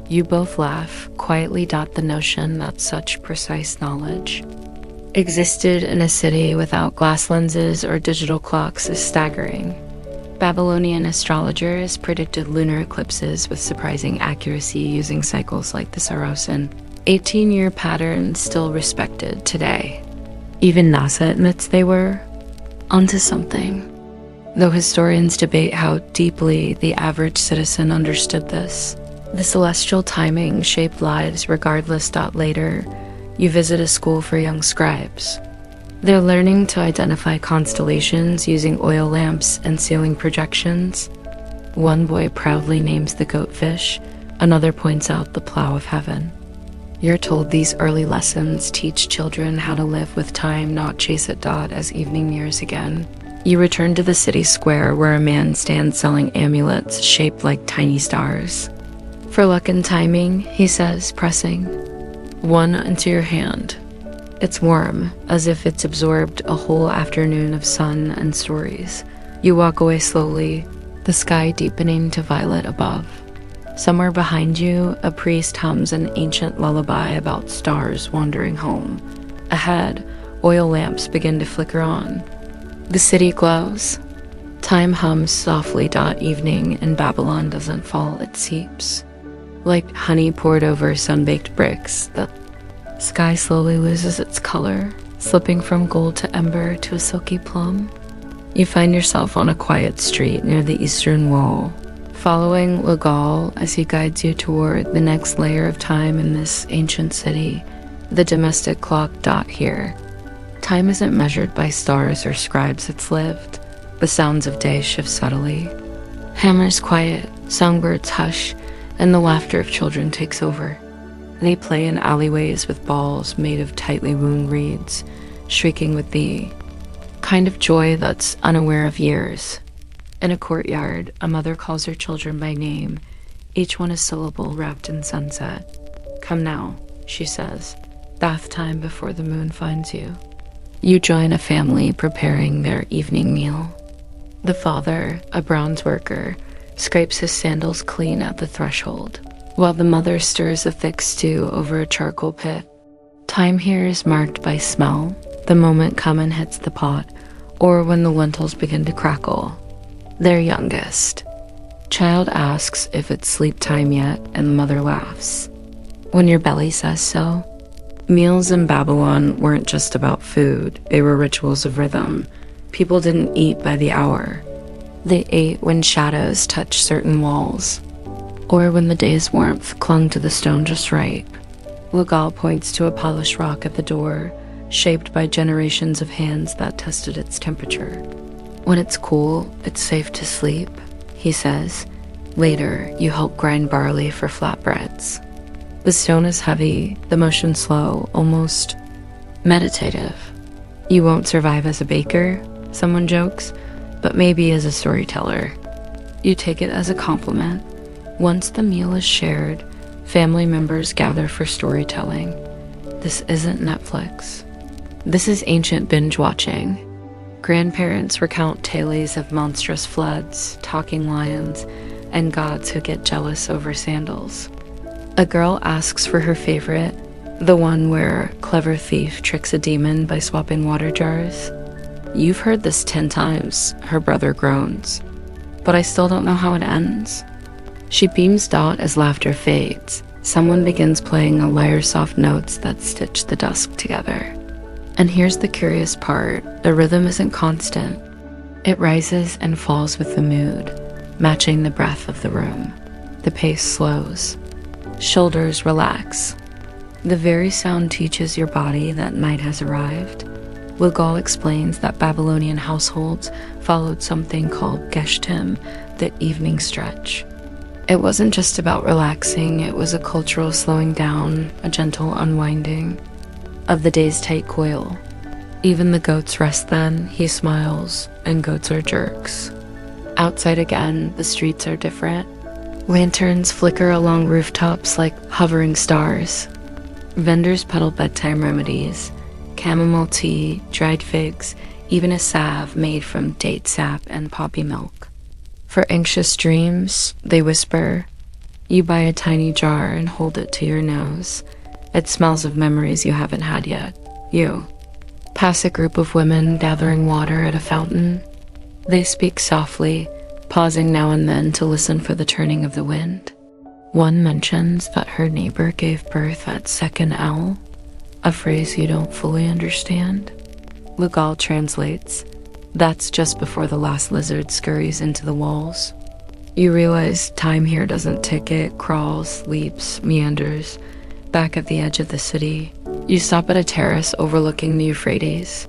Speaker 1: You both laugh, quietly dot the notion that such precise knowledge existed in a city without glass lenses or digital clocks is staggering. Babylonian astrologers predicted lunar eclipses with surprising accuracy using cycles like the Sarosan. 18-year patterns still respected today. Even NASA admits they were onto something, though historians debate how deeply the average citizen understood this. The celestial timing shaped lives regardless. Later, you visit a school for young scribes. They're learning to identify constellations using oil lamps and ceiling projections. One boy proudly names the goatfish, another points out the plow of heaven. You're told these early lessons teach children how to live with time, not chase it. As evening nears again, you return to the city square where a man stands selling amulets shaped like tiny stars. For luck and timing, he says, pressing one into your hand. It's warm, as if it's absorbed a whole afternoon of sun and stories. You walk away slowly, the sky deepening to violet above. Somewhere behind you, a priest hums an ancient lullaby about stars wandering home. Ahead, oil lamps begin to flicker on. The city glows. Time hums softly. Evening in Babylon doesn't fall, it seeps. Like honey poured over sun-baked bricks, the sky slowly loses its color, slipping from gold to ember to a silky plum. You find yourself on a quiet street near the eastern wall, following Legal as he guides you toward the next layer of time in this ancient city, the domestic clock. Here, time isn't measured by stars or scribes, it's lived. The sounds of day shift subtly. Hammers quiet, songbirds hush, and the laughter of children takes over. They play in alleyways with balls made of tightly wound reeds, shrieking with the kind of joy that's unaware of years. In a courtyard, a mother calls her children by name, each one a syllable wrapped in sunset. Come now, she says, bath time before the moon finds you. You join a family preparing their evening meal. The father, a bronze worker, scrapes his sandals clean at the threshold, while the mother stirs a thick stew over a charcoal pit. Time here is marked by smell, the moment cumin hits the pot, or when the lentils begin to crackle. Their youngest child asks if it's sleep time yet, and the mother laughs. When your belly says so. Meals in Babylon weren't just about food, they were rituals of rhythm. People didn't eat by the hour. They ate when shadows touched certain walls, or when the day's warmth clung to the stone just right. Legal points to a polished rock at the door, shaped by generations of hands that tested its temperature. When it's cool, it's safe to sleep, he says. Later, you help grind barley for flatbreads. The stone is heavy, the motion slow, almost meditative. You won't survive as a baker, someone jokes, but maybe as a storyteller. You take it as a compliment. Once the meal is shared, family members gather for storytelling. This isn't Netflix. This is ancient binge watching. Grandparents recount tales of monstrous floods, talking lions, and gods who get jealous over sandals. A girl asks for her favorite, the one where a clever thief tricks a demon by swapping water jars. You've heard this 10 times, her brother groans. But I still don't know how it ends. She beams Dot as laughter fades. Someone begins playing a lyre soft notes that stitch the dusk together. And here's the curious part, the rhythm isn't constant. It rises and falls with the mood, matching the breath of the room. The pace slows. Shoulders relax. The very sound teaches your body that night has arrived. Lugal explains that Babylonian households followed something called Geshtim, the evening stretch. It wasn't just about relaxing, it was a cultural slowing down, a gentle unwinding of the day's tight coil. Even the goats rest then, he smiles, and goats are jerks. Outside again, the streets are different. Lanterns flicker along rooftops like hovering stars. Vendors peddle bedtime remedies, chamomile tea, dried figs, even a salve made from date sap and poppy milk. For anxious dreams, they whisper. You buy a tiny jar and hold it to your nose. It smells of memories you haven't had yet. You. Pass a group of women gathering water at a fountain. They speak softly, pausing now and then to listen for the turning of the wind. One mentions that her neighbor gave birth at second L, a phrase you don't fully understand. Lugal translates. That's just before the last lizard scurries into the walls. You realize time here doesn't tick, it crawls, leaps, meanders. Back at the edge of the city, you stop at a terrace overlooking the Euphrates.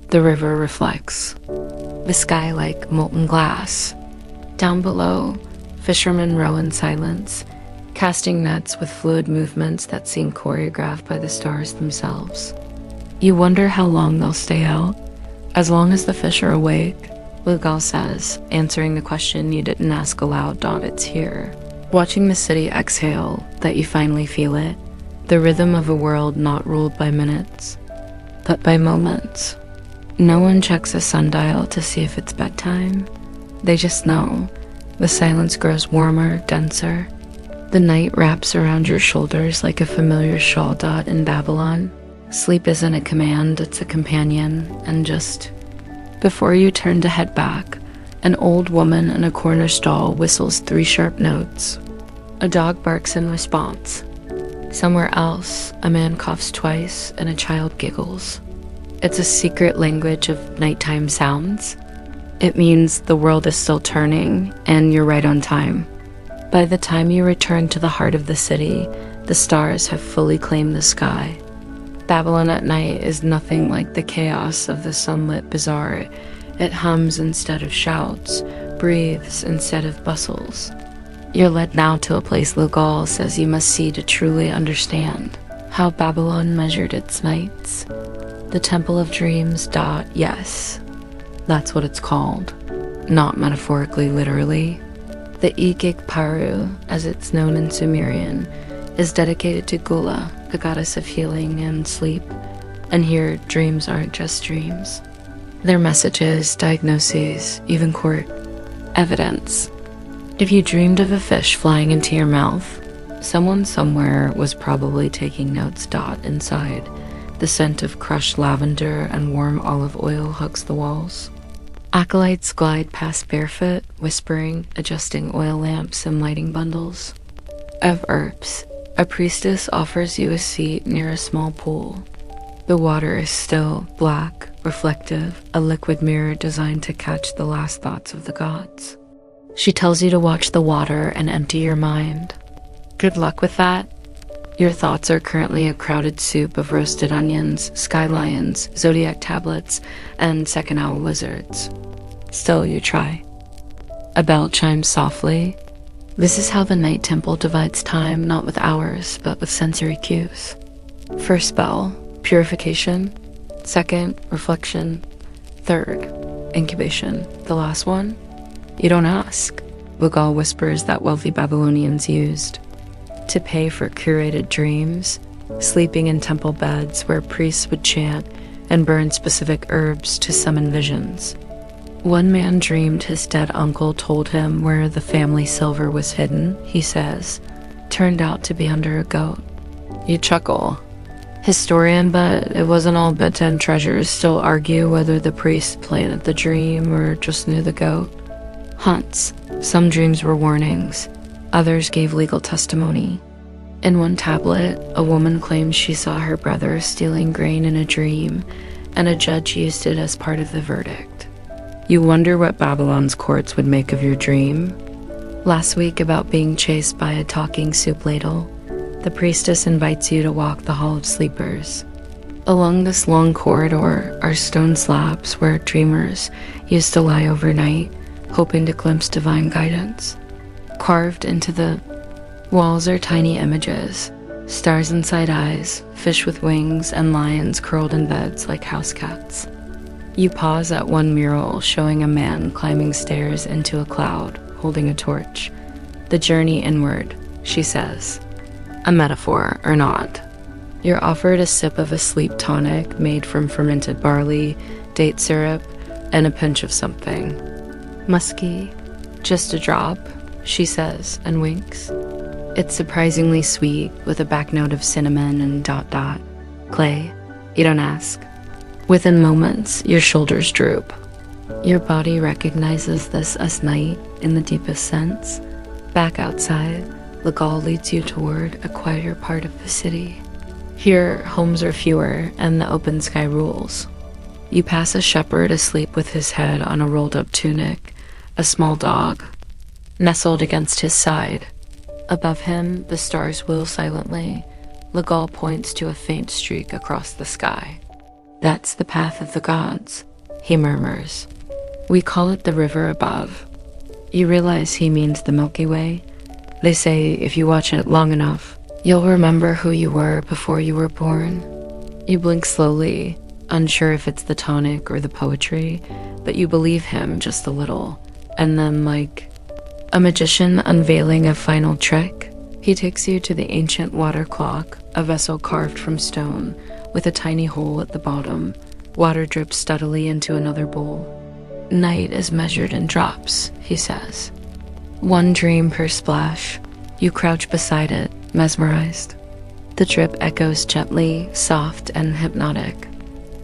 Speaker 1: The river reflects the sky like molten glass. Down below, fishermen row in silence, casting nets with fluid movements that seem choreographed by the stars themselves. You wonder how long they'll stay out. As long as the fish are awake, Lugal says, answering the question you didn't ask aloud, Dot, it's here. Watching the city exhale, that you finally feel it, the rhythm of a world not ruled by minutes, but by moments. No one checks a sundial to see if it's bedtime. They just know. The silence grows warmer, denser. The night wraps around your shoulders like a familiar shawl, Dot, in Babylon. Sleep isn't a command, it's a companion, and just before you turn to head back, an old woman in a corner stall whistles 3 sharp notes. A dog barks in response. Somewhere else, a man coughs twice and a child giggles. It's a secret language of nighttime sounds. It means the world is still turning, and you're right on time. By the time you return to the heart of the city, the stars have fully claimed the sky. Babylon at night is nothing like the chaos of the sunlit bazaar. It hums instead of shouts, breathes instead of bustles. You're led now to a place Lugal says you must see to truly understand how Babylon measured its nights. The Temple of Dreams. Yes, that's what it's called. Not metaphorically, literally. The Igig Paru, as it's known in Sumerian, is dedicated to Gula, the goddess of healing and sleep. And here, dreams aren't just dreams. They're messages, diagnoses, even court evidence. If you dreamed of a fish flying into your mouth, someone somewhere was probably taking notes. Inside. The scent of crushed lavender and warm olive oil hugs the walls. Acolytes glide past barefoot, whispering, adjusting oil lamps and lighting bundles. Of herbs, a priestess offers you a seat near a small pool. The water is still, black, reflective, a liquid mirror designed to catch the last thoughts of the gods. She tells you to watch the water and empty your mind. Good luck with that. Your thoughts are currently a crowded soup of roasted onions, sky lions, zodiac tablets, and second owl lizards. Still, you try. A bell chimes softly. This is how the night temple divides time, not with hours, but with sensory cues. First bell, purification. Second, reflection. Third, incubation. The last one? You don't ask. Lugal whispers that wealthy Babylonians used to pay for curated dreams, sleeping in temple beds where priests would chant and burn specific herbs to summon visions. One man dreamed his dead uncle told him where the family silver was hidden, he says. turned out to be under a goat. You chuckle. Historian bet it wasn't all bedtime treasures still argue whether the priest planted the dream or just knew the goat. Hunts. Some dreams were warnings. Others gave legal testimony. In one tablet, a woman claimed she saw her brother stealing grain in a dream, and a judge used it as part of the verdict. You wonder what Babylon's courts would make of your dream. Last week, about being chased by a talking soup ladle, the priestess invites you to walk the Hall of Sleepers. Along this long corridor are stone slabs where dreamers used to lie overnight, hoping to glimpse divine guidance. Carved into the walls are tiny images, stars inside eyes, fish with wings, and lions curled in beds like house cats. You pause at one mural showing a man climbing stairs into a cloud, holding a torch. The journey inward, she says. A metaphor or not. You're offered a sip of a sleep tonic made from fermented barley, date syrup, and a pinch of something. Musky. Just a drop, she says and winks. It's surprisingly sweet with a back note of cinnamon and ... Clay. You don't ask. Within moments, your shoulders droop. Your body recognizes this as night in the deepest sense. Back outside, the Gaul leads you toward a quieter part of the city. Here, homes are fewer and the open sky rules. You pass a shepherd asleep with his head on a rolled-up tunic, a small dog, nestled against his side. Above him, the stars wheel silently. Legal points to a faint streak across the sky. That's the path of the gods, he murmurs. We call it the river above. You realize he means the Milky Way. They say if you watch it long enough, you'll remember who you were before you were born. You blink slowly, unsure if it's the tonic or the poetry, but you believe him just a little. And then, like a magician unveiling a final trick, he takes you to the ancient water clock, a vessel carved from stone, with a tiny hole at the bottom. Water drips steadily into another bowl. Night is measured in drops, he says. One dream per splash. You crouch beside it, mesmerized. The drip echoes gently, soft, and hypnotic.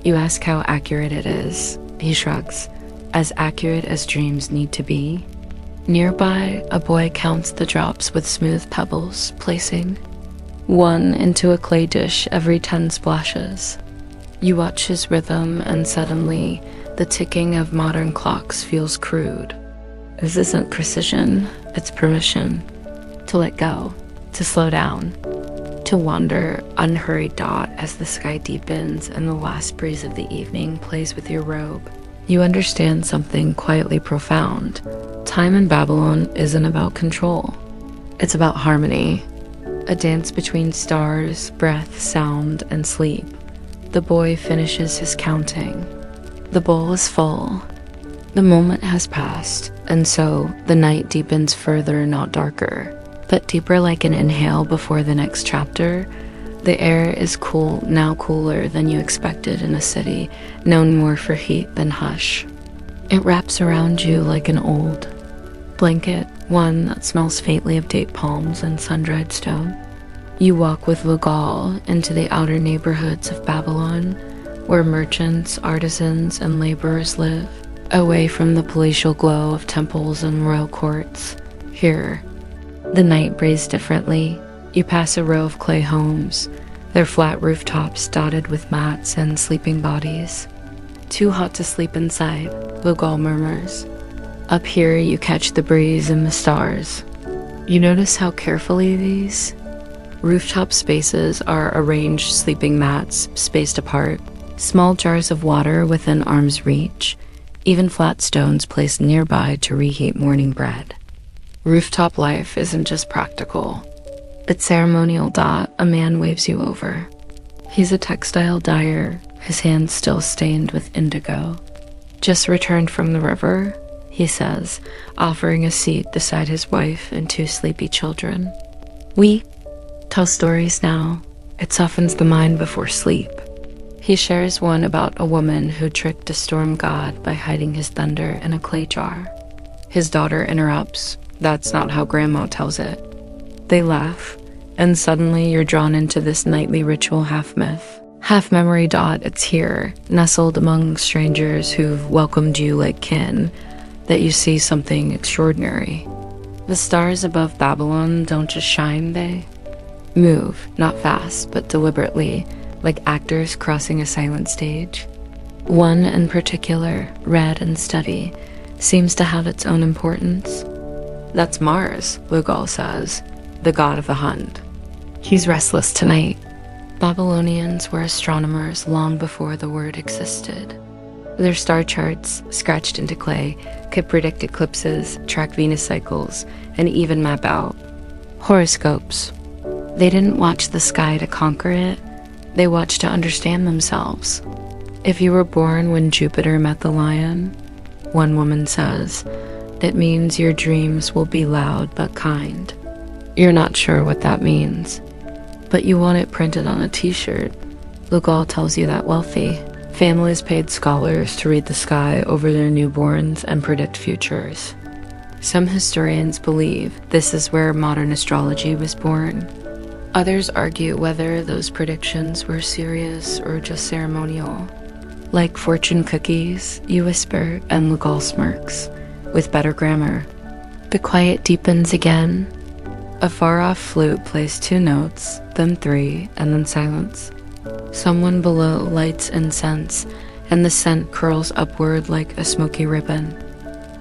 Speaker 1: You ask how accurate it is. He shrugs. As accurate as dreams need to be. Nearby, a boy counts the drops with smooth pebbles, placing one into a clay dish every 10 splashes. You watch his rhythm, and suddenly, the ticking of modern clocks feels crude. This isn't precision, it's permission. To let go, to slow down, to wander, unhurried dot as the sky deepens and the last breeze of the evening plays with your robe. You understand something quietly profound. Time in Babylon isn't about control. It's about harmony. A dance between stars, breath, sound, and sleep. The boy finishes his counting. The bowl is full. The moment has passed, and so the night deepens further, not darker, but deeper, like an inhale before the next chapter. The air is cool, now cooler than you expected in a city known more for heat than hush. It wraps around you like an old blanket, one that smells faintly of date palms and sun-dried stone. You walk with Legal into the outer neighborhoods of Babylon, where merchants, artisans, and laborers live, away from the palatial glow of temples and royal courts. Here, the night breathes differently. You pass a row of clay homes, their flat rooftops dotted with mats and sleeping bodies. Too hot to sleep inside, Legal murmurs. Up here, you catch the breeze and the stars. You notice how carefully these rooftop spaces are arranged, sleeping mats spaced apart, small jars of water within arm's reach, even flat stones placed nearby to reheat morning bread. Rooftop life isn't just practical. It's ceremonial. A man waves you over. He's a textile dyer, his hands still stained with indigo. Just returned from the river, he says, offering a seat beside his wife and 2 sleepy children. We tell stories now. It softens the mind before sleep. He shares one about a woman who tricked a storm god by hiding his thunder in a clay jar. His daughter interrupts. That's not how Grandma tells it. They laugh, and suddenly you're drawn into this nightly ritual half-myth, half-memory. It's here, nestled among strangers who've welcomed you like kin, that you see something extraordinary. The stars above Babylon don't just shine, they move, not fast, but deliberately, like actors crossing a silent stage. One in particular, red and steady, seems to have its own importance. That's Mars, Lugal says, the god of the hunt. He's restless tonight. Babylonians were astronomers long before the word existed. Their star charts, scratched into clay, could predict eclipses, track Venus cycles, and even map out horoscopes. They didn't watch the sky to conquer it, they watched to understand themselves. If you were born when Jupiter met the lion, one woman says, it means your dreams will be loud but kind. You're not sure what that means, but you want it printed on a t-shirt. Lugal tells you that wealthy families paid scholars to read the sky over their newborns and predict futures. Some historians believe this is where modern astrology was born. Others argue whether those predictions were serious or just ceremonial. Like fortune cookies, you whisper and Lugal smirks, with better grammar. The quiet deepens again. A far-off flute plays 2 notes, then 3, and then silence. Someone below lights incense, and the scent curls upward like a smoky ribbon.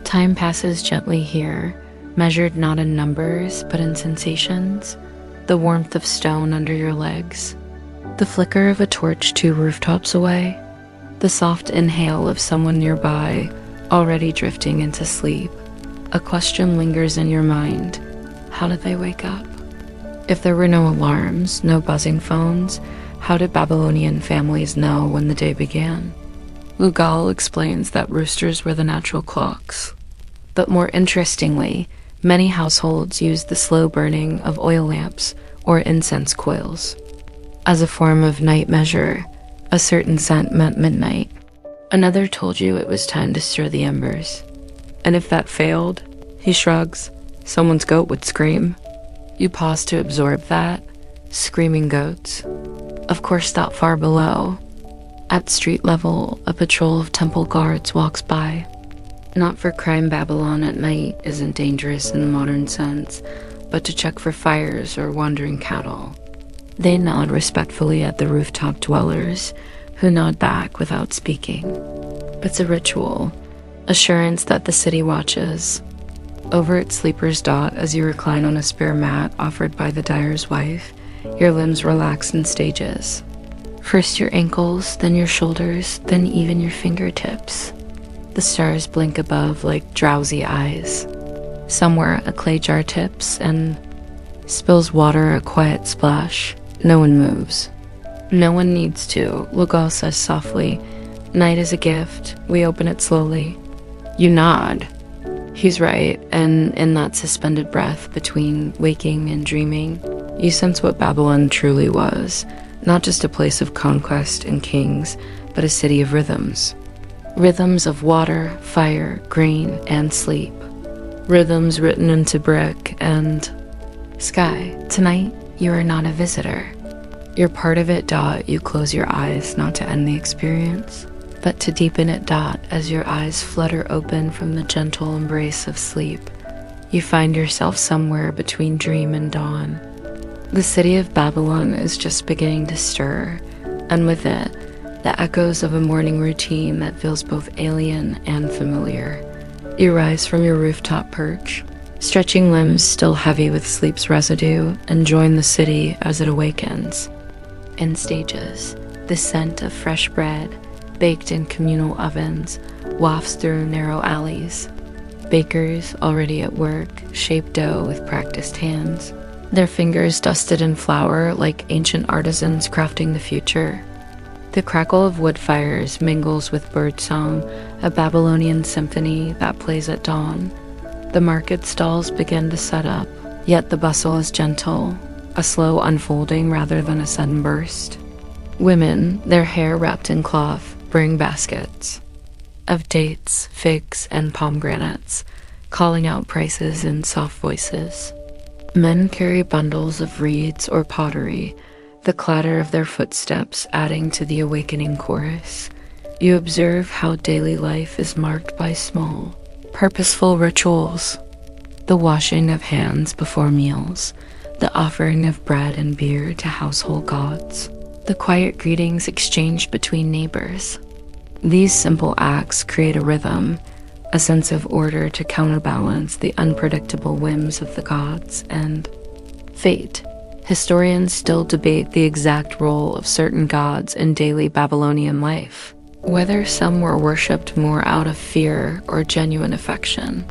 Speaker 1: Time passes gently here, measured not in numbers, but in sensations. The warmth of stone under your legs, the flicker of a torch 2 rooftops away, the soft inhale of someone nearby, already drifting into sleep. A question lingers in your mind. How did they wake up? If there were no alarms, no buzzing phones, how did Babylonian families know when the day began? Lugal explains that roosters were the natural clocks. But more interestingly, many households used the slow burning of oil lamps or incense coils. As a form of night measure, a certain scent meant midnight. Another told you it was time to stir the embers. And if that failed, he shrugs, someone's goat would scream. You pause to absorb that. Screaming goats. Of course, not far below. At street level, a patrol of temple guards walks by. Not for crime. Babylon at night isn't dangerous in the modern sense, but to check for fires or wandering cattle. They nod respectfully at the rooftop dwellers, who nod back without speaking. It's a ritual, assurance that the city watches. Over at Sleeper's Dot, as you recline on a spare mat offered by the dyer's wife, your limbs relax in stages. First your ankles, then your shoulders, then even your fingertips. The stars blink above like drowsy eyes. Somewhere a clay jar tips and spills water, a quiet splash. No one moves. No one needs to, Lugal says softly. Night is a gift. We open it slowly. You nod. He's right, and in that suspended breath between waking and dreaming, you sense what Babylon truly was. Not just a place of conquest and kings, but a city of rhythms. Rhythms of water, fire, grain, and sleep. Rhythms written into brick and sky. Tonight, you are not a visitor. You're part of it. You close your eyes not to end the experience, but to deepen it. As your eyes flutter open from the gentle embrace of sleep, you find yourself somewhere between dream and dawn. The city of Babylon is just beginning to stir, and with it, the echoes of a morning routine that feels both alien and familiar. You rise from your rooftop perch, stretching limbs still heavy with sleep's residue, and join the city as it awakens. In stages, the scent of fresh bread, baked in communal ovens, wafts through narrow alleys. Bakers, already at work, shape dough with practiced hands, their fingers dusted in flour like ancient artisans crafting the future. The crackle of wood fires mingles with birdsong, a Babylonian symphony that plays at dawn. The market stalls begin to set up, yet the bustle is gentle, a slow unfolding rather than a sudden burst. Women, their hair wrapped in cloth, bring baskets of dates, figs, and pomegranates, calling out prices in soft voices. Men carry bundles of reeds or pottery, the clatter of their footsteps adding to the awakening chorus. You observe how daily life is marked by small, purposeful rituals. The washing of hands before meals, the offering of bread and beer to household gods, the quiet greetings exchanged between neighbors. These simple acts create a rhythm, a sense of order to counterbalance the unpredictable whims of the gods and fate. Historians still debate the exact role of certain gods in daily Babylonian life, whether some were worshipped more out of fear or genuine affection.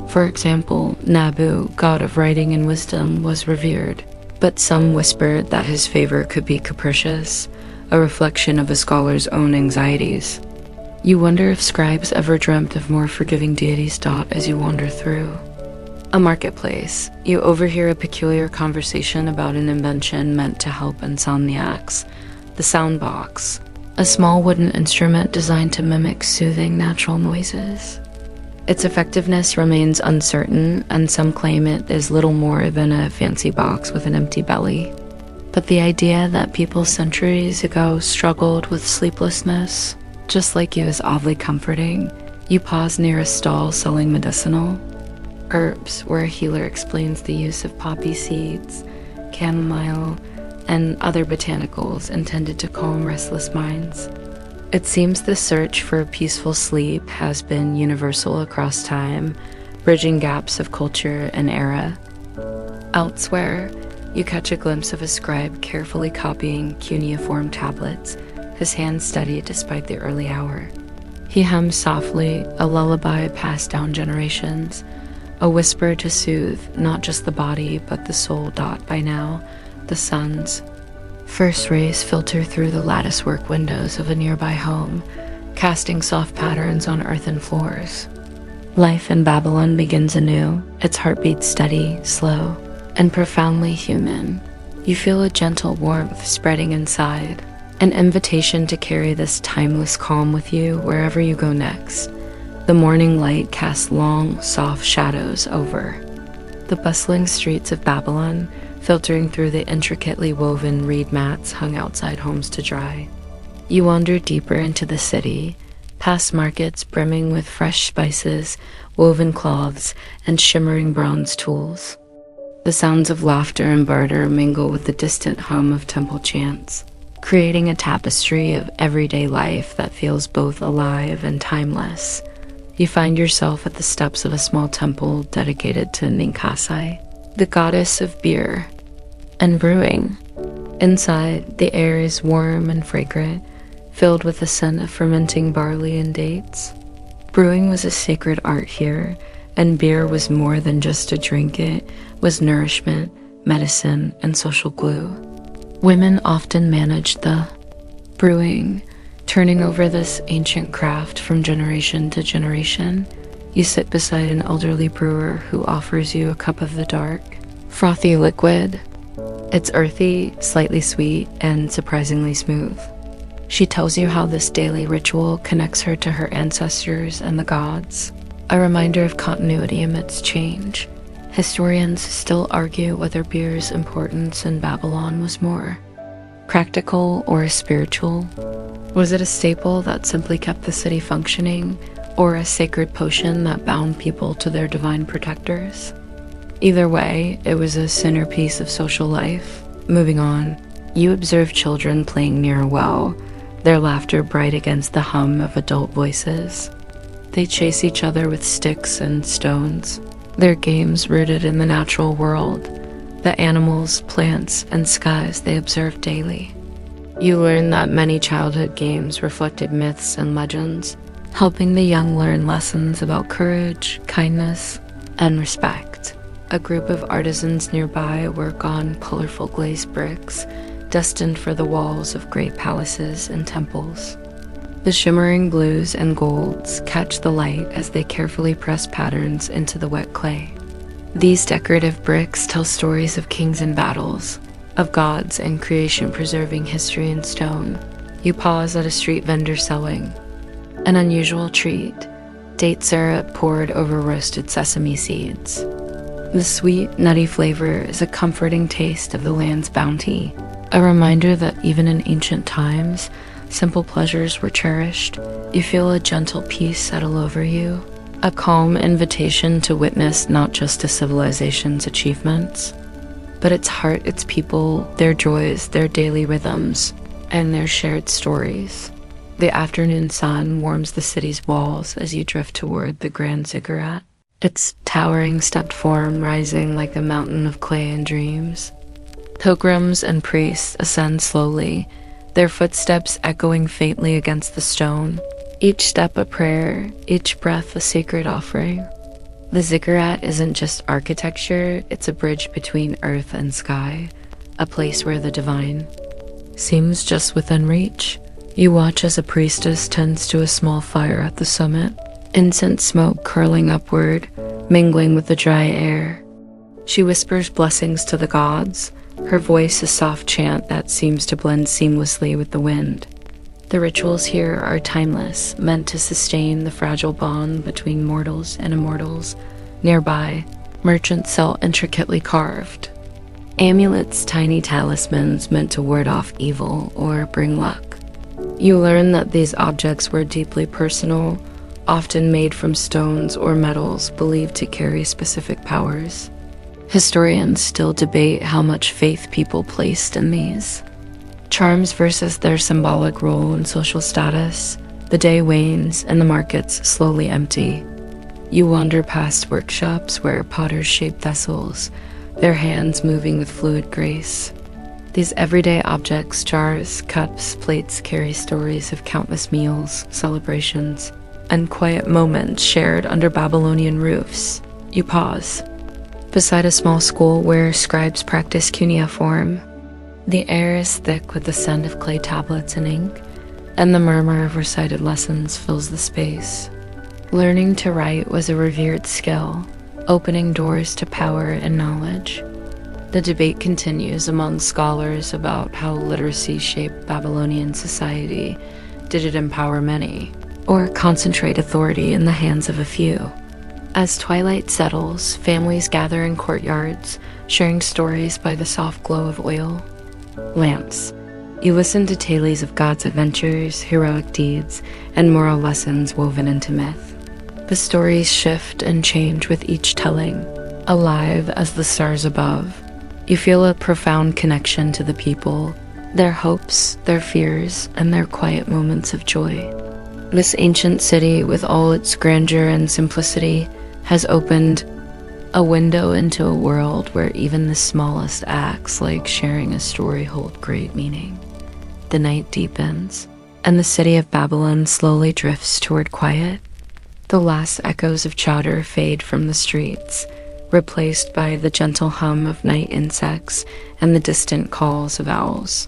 Speaker 1: For example, Nabu, god of writing and wisdom, was revered, but some whispered that his favor could be capricious, a reflection of a scholar's own anxieties. You wonder if scribes ever dreamt of more forgiving deities. As you wander through a marketplace, you overhear a peculiar conversation about an invention meant to help insomniacs, the sound box, a small wooden instrument designed to mimic soothing natural noises. Its effectiveness remains uncertain, and some claim it is little more than a fancy box with an empty belly. But the idea that people centuries ago struggled with sleeplessness, just like you, is oddly comforting. You pause near a stall selling medicinal herbs, where a healer explains the use of poppy seeds, chamomile, and other botanicals intended to calm restless minds. It seems the search for a peaceful sleep has been universal across time, bridging gaps of culture and era. Elsewhere, you catch a glimpse of a scribe carefully copying cuneiform tablets, his hands steady despite the early hour. He hums softly, a lullaby passed down generations, a whisper to soothe not just the body but the soul. By now, the sun's first rays filter through the latticework windows of a nearby home, casting soft patterns on earthen floors. Life in Babylon begins anew, its heartbeat steady, slow, and profoundly human. You feel a gentle warmth spreading inside, an invitation to carry this timeless calm with you wherever you go next. The morning light casts long, soft shadows over the bustling streets of Babylon, filtering through the intricately woven reed mats hung outside homes to dry. You wander deeper into the city, past markets brimming with fresh spices, woven cloths, and shimmering bronze tools. The sounds of laughter and barter mingle with the distant hum of temple chants, creating a tapestry of everyday life that feels both alive and timeless. You find yourself at the steps of a small temple dedicated to Ninkasi, the goddess of beer and brewing. Inside, the air is warm and fragrant, filled with the scent of fermenting barley and dates. Brewing was a sacred art here, and beer was more than just a drink. It was nourishment, medicine, and social glue. Women often managed the brewing, turning over this ancient craft from generation to generation. You sit beside an elderly brewer who offers you a cup of the dark, frothy liquid. It's earthy, slightly sweet, and surprisingly smooth. She tells you how this daily ritual connects her to her ancestors and the gods, a reminder of continuity amidst change. Historians still argue whether beer's importance in Babylon was more practical or spiritual. Was it a staple that simply kept the city functioning, or a sacred potion that bound people to their divine protectors? Either way, it was a centerpiece of social life. Moving on, you observe children playing near a well, their laughter bright against the hum of adult voices. They chase each other with sticks and stones, their games rooted in the natural world, the animals, plants, and skies they observe daily. You learn that many childhood games reflected myths and legends, helping the young learn lessons about courage, kindness, and respect. A group of artisans nearby work on colorful glazed bricks, destined for the walls of great palaces and temples. The shimmering blues and golds catch the light as they carefully press patterns into the wet clay. These decorative bricks tell stories of kings and battles, of gods and creation preserving history in stone. You pause at a street vendor selling an unusual treat, date syrup poured over roasted sesame seeds. The sweet, nutty flavor is a comforting taste of the land's bounty, a reminder that even in ancient times, simple pleasures were cherished. You feel a gentle peace settle over you, a calm invitation to witness not just a civilization's achievements, but its heart, its people, their joys, their daily rhythms, and their shared stories. The afternoon sun warms the city's walls as you drift toward the Grand Ziggurat, its towering stepped form rising like a mountain of clay and dreams. Pilgrims and priests ascend slowly, their footsteps echoing faintly against the stone, each step a prayer, each breath a sacred offering. The ziggurat isn't just architecture, it's a bridge between earth and sky, a place where the divine seems just within reach. You watch as a priestess tends to a small fire at the summit, incense smoke curling upward, mingling with the dry air. She whispers blessings to the gods, her voice a soft chant that seems to blend seamlessly with the wind. The rituals here are timeless, meant to sustain the fragile bond between mortals and immortals. Nearby, merchants sell intricately carved amulets, tiny talismans meant to ward off evil or bring luck. You learn that these objects were deeply personal, often made from stones or metals believed to carry specific powers. Historians still debate how much faith people placed in these charms versus their symbolic role in social status. The day wanes and the markets slowly empty. You wander past workshops where potters shape vessels, their hands moving with fluid grace. These everyday objects, jars, cups, plates, carry stories of countless meals, celebrations, and quiet moments shared under Babylonian roofs. You pause beside a small school where scribes practice cuneiform. The air is thick with the scent of clay tablets and ink, and the murmur of recited lessons fills the space. Learning to write was a revered skill, opening doors to power and knowledge. The debate continues among scholars about how literacy shaped Babylonian society. Did it empower many, or concentrate authority in the hands of a few? As twilight settles, families gather in courtyards, sharing stories by the soft glow of oil lamps. You listen to tales of God's adventures, heroic deeds, and moral lessons woven into myth. The stories shift and change with each telling, alive as the stars above. You feel a profound connection to the people, their hopes, their fears, and their quiet moments of joy. This ancient city, with all its grandeur and simplicity, has opened a window into a world where even the smallest acts, like sharing a story, hold great meaning. The night deepens, and the city of Babylon slowly drifts toward quiet. The last echoes of chatter fade from the streets, replaced by the gentle hum of night insects and the distant calls of owls.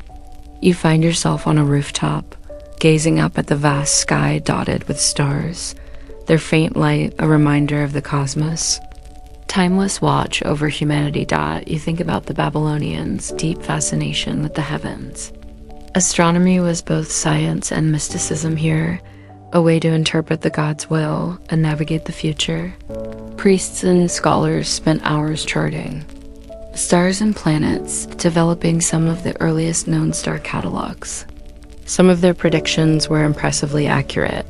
Speaker 1: You find yourself on a rooftop, gazing up at the vast sky dotted with stars, their faint light a reminder of the cosmos. Timeless watch over humanity. You think about the Babylonians' deep fascination with the heavens. Astronomy was both science and mysticism here, a way to interpret the gods' will and navigate the future. Priests and scholars spent hours charting stars and planets, developing some of the earliest known star catalogs. Some of their predictions were impressively accurate.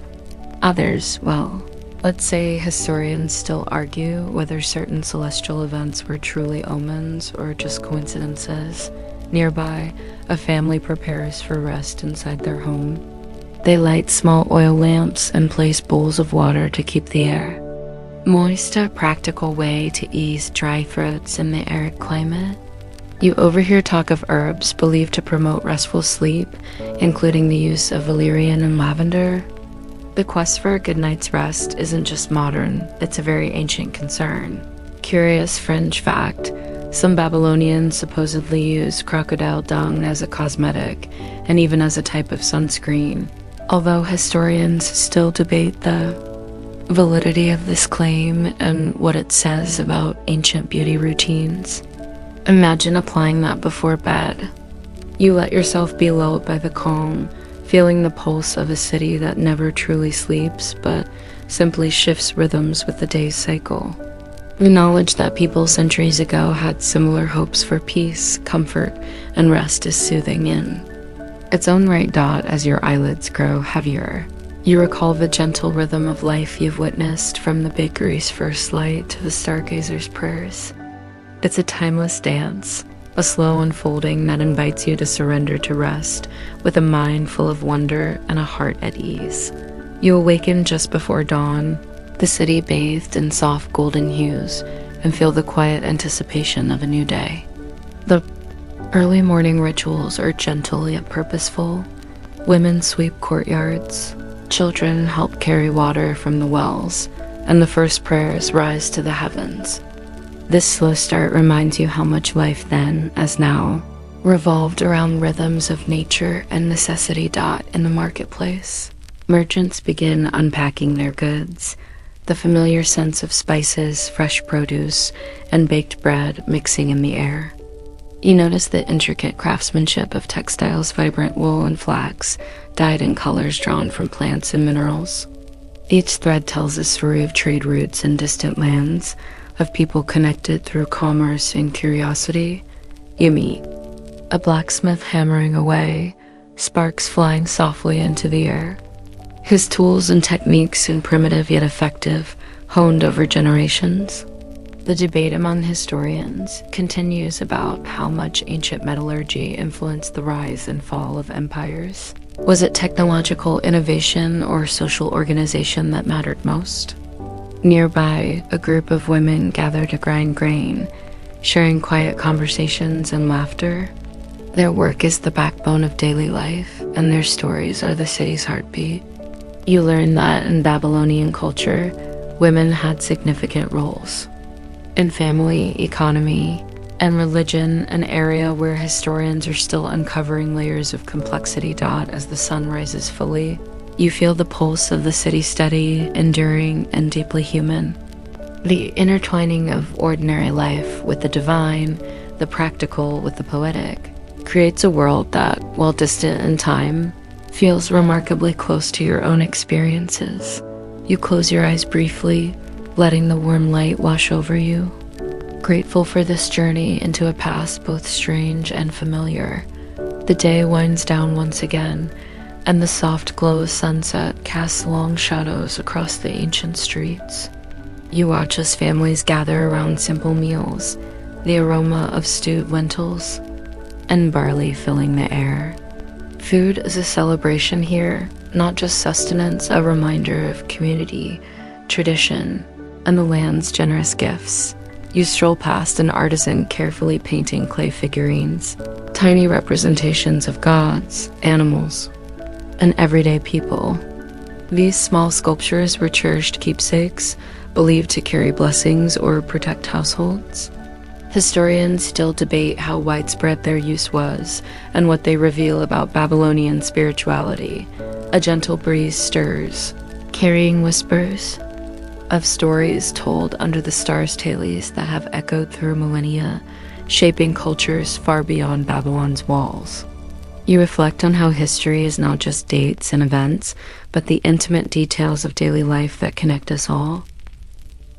Speaker 1: Others, well, let's say historians still argue whether certain celestial events were truly omens or just coincidences. Nearby, a family prepares for rest inside their home. They light small oil lamps and place bowls of water to keep the air moist, a practical way to ease dry throats in the arid climate. You overhear talk of herbs believed to promote restful sleep, including the use of valerian and lavender. The quest for a good night's rest isn't just modern, it's a very ancient concern. Curious fringe fact, some Babylonians supposedly used crocodile dung as a cosmetic and even as a type of sunscreen, although historians still debate the validity of this claim and what it says about ancient beauty routines. Imagine applying that before bed. You let yourself be lulled by the calm, feeling the pulse of a city that never truly sleeps, but simply shifts rhythms with the day's cycle. The knowledge that people centuries ago had similar hopes for peace, comfort, and rest is soothing in its own right. As your eyelids grow heavier, you recall the gentle rhythm of life you've witnessed, from the bakery's first light to the stargazer's prayers. It's a timeless dance, a slow unfolding that invites you to surrender to rest with a mind full of wonder and a heart at ease. You awaken just before dawn, the city bathed in soft golden hues, and feel the quiet anticipation of a new day. The early morning rituals are gentle yet purposeful. Women sweep courtyards, children help carry water from the wells, and the first prayers rise to the heavens. This slow start reminds you how much life then, as now, revolved around rhythms of nature and necessity. In the marketplace, merchants begin unpacking their goods, the familiar sense of spices, fresh produce, and baked bread mixing in the air. You notice the intricate craftsmanship of textiles, vibrant wool and flax, dyed in colors drawn from plants and minerals. Each thread tells a story of trade routes in distant lands, of people connected through commerce and curiosity. You meet a blacksmith hammering away, sparks flying softly into the air. His tools and techniques, and primitive yet effective, honed over generations. The debate among historians continues about how much ancient metallurgy influenced the rise and fall of empires. Was it technological innovation or social organization that mattered most? Nearby, a group of women gather to grind grain, sharing quiet conversations and laughter. Their work is the backbone of daily life, and their stories are the city's heartbeat. You learn that in Babylonian culture, women had significant roles in family, economy, and religion, an area where historians are still uncovering layers of complexity. As the sun rises fully, you feel the pulse of the city, steady, enduring, and deeply human. The intertwining of ordinary life with the divine, the practical with the poetic, creates a world that, while distant in time, feels remarkably close to your own experiences. You close your eyes briefly, letting the warm light wash over you, grateful for this journey into a past both strange and familiar. The day winds down once again, and the soft glow of sunset casts long shadows across the ancient streets. You watch as families gather around simple meals, the aroma of stewed lentils and barley filling the air. Food is a celebration here, not just sustenance, a reminder of community, tradition, and the land's generous gifts. You stroll past an artisan carefully painting clay figurines, tiny representations of gods, animals, and everyday people. These small sculptures were cherished keepsakes, believed to carry blessings or protect households. Historians still debate how widespread their use was and what they reveal about Babylonian spirituality. A gentle breeze stirs, carrying whispers of stories told under the stars, tales that have echoed through millennia, shaping cultures far beyond Babylon's walls. You reflect on how history is not just dates and events, but the intimate details of daily life that connect us all.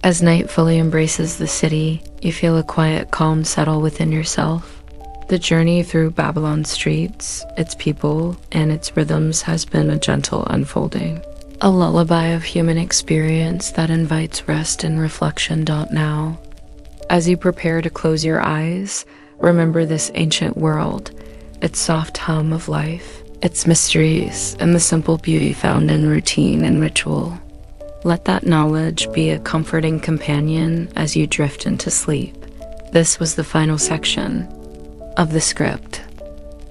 Speaker 1: As night fully embraces the city, you feel a quiet calm settle within yourself. The journey through Babylon's streets, its people, and its rhythms has been a gentle unfolding. A lullaby of human experience that invites rest and reflection. Now, as you prepare to close your eyes, remember this ancient world, its soft hum of life, its mysteries, and the simple beauty found in routine and ritual. Let that knowledge be a comforting companion as you drift into sleep. This was the final section of the script.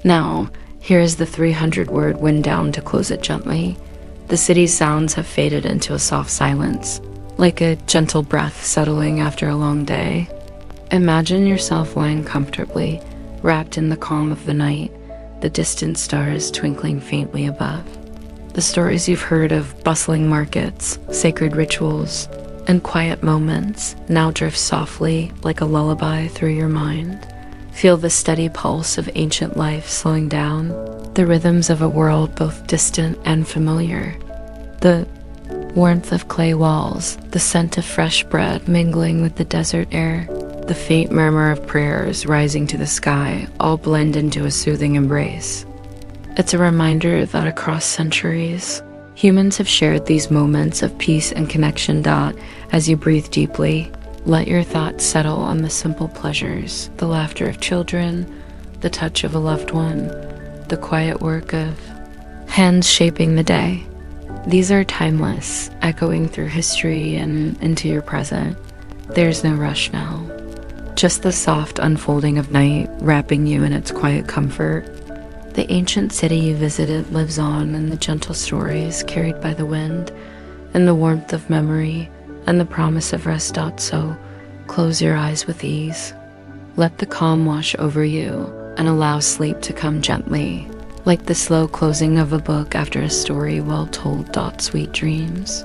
Speaker 1: Now, here is the 300-word wind down to close it gently. The city's sounds have faded into a soft silence, like a gentle breath settling after a long day. Imagine yourself lying comfortably, wrapped in the calm of the night, the distant stars twinkling faintly above. The stories you've heard of bustling markets, sacred rituals, and quiet moments now drift softly like a lullaby through your mind. Feel the steady pulse of ancient life slowing down, the rhythms of a world both distant and familiar. The Warmth of clay walls, the scent of fresh bread mingling with the desert air, the faint murmur of prayers rising to the sky all blend into a soothing embrace. It's a reminder that across centuries, humans have shared these moments of peace and connection. As you breathe deeply, let your thoughts settle on the simple pleasures, the laughter of children, the touch of a loved one, the quiet work of hands shaping the day. These are timeless, echoing through history and into your present. There's no rush now, just the soft unfolding of night wrapping you in its quiet comfort. The ancient city you visited lives on in the gentle stories carried by the wind, in the warmth of memory, and the promise of rest. So, close your eyes with ease. Let the calm wash over you and allow sleep to come gently, like the slow closing of a book after a story well told. Sweet dreams.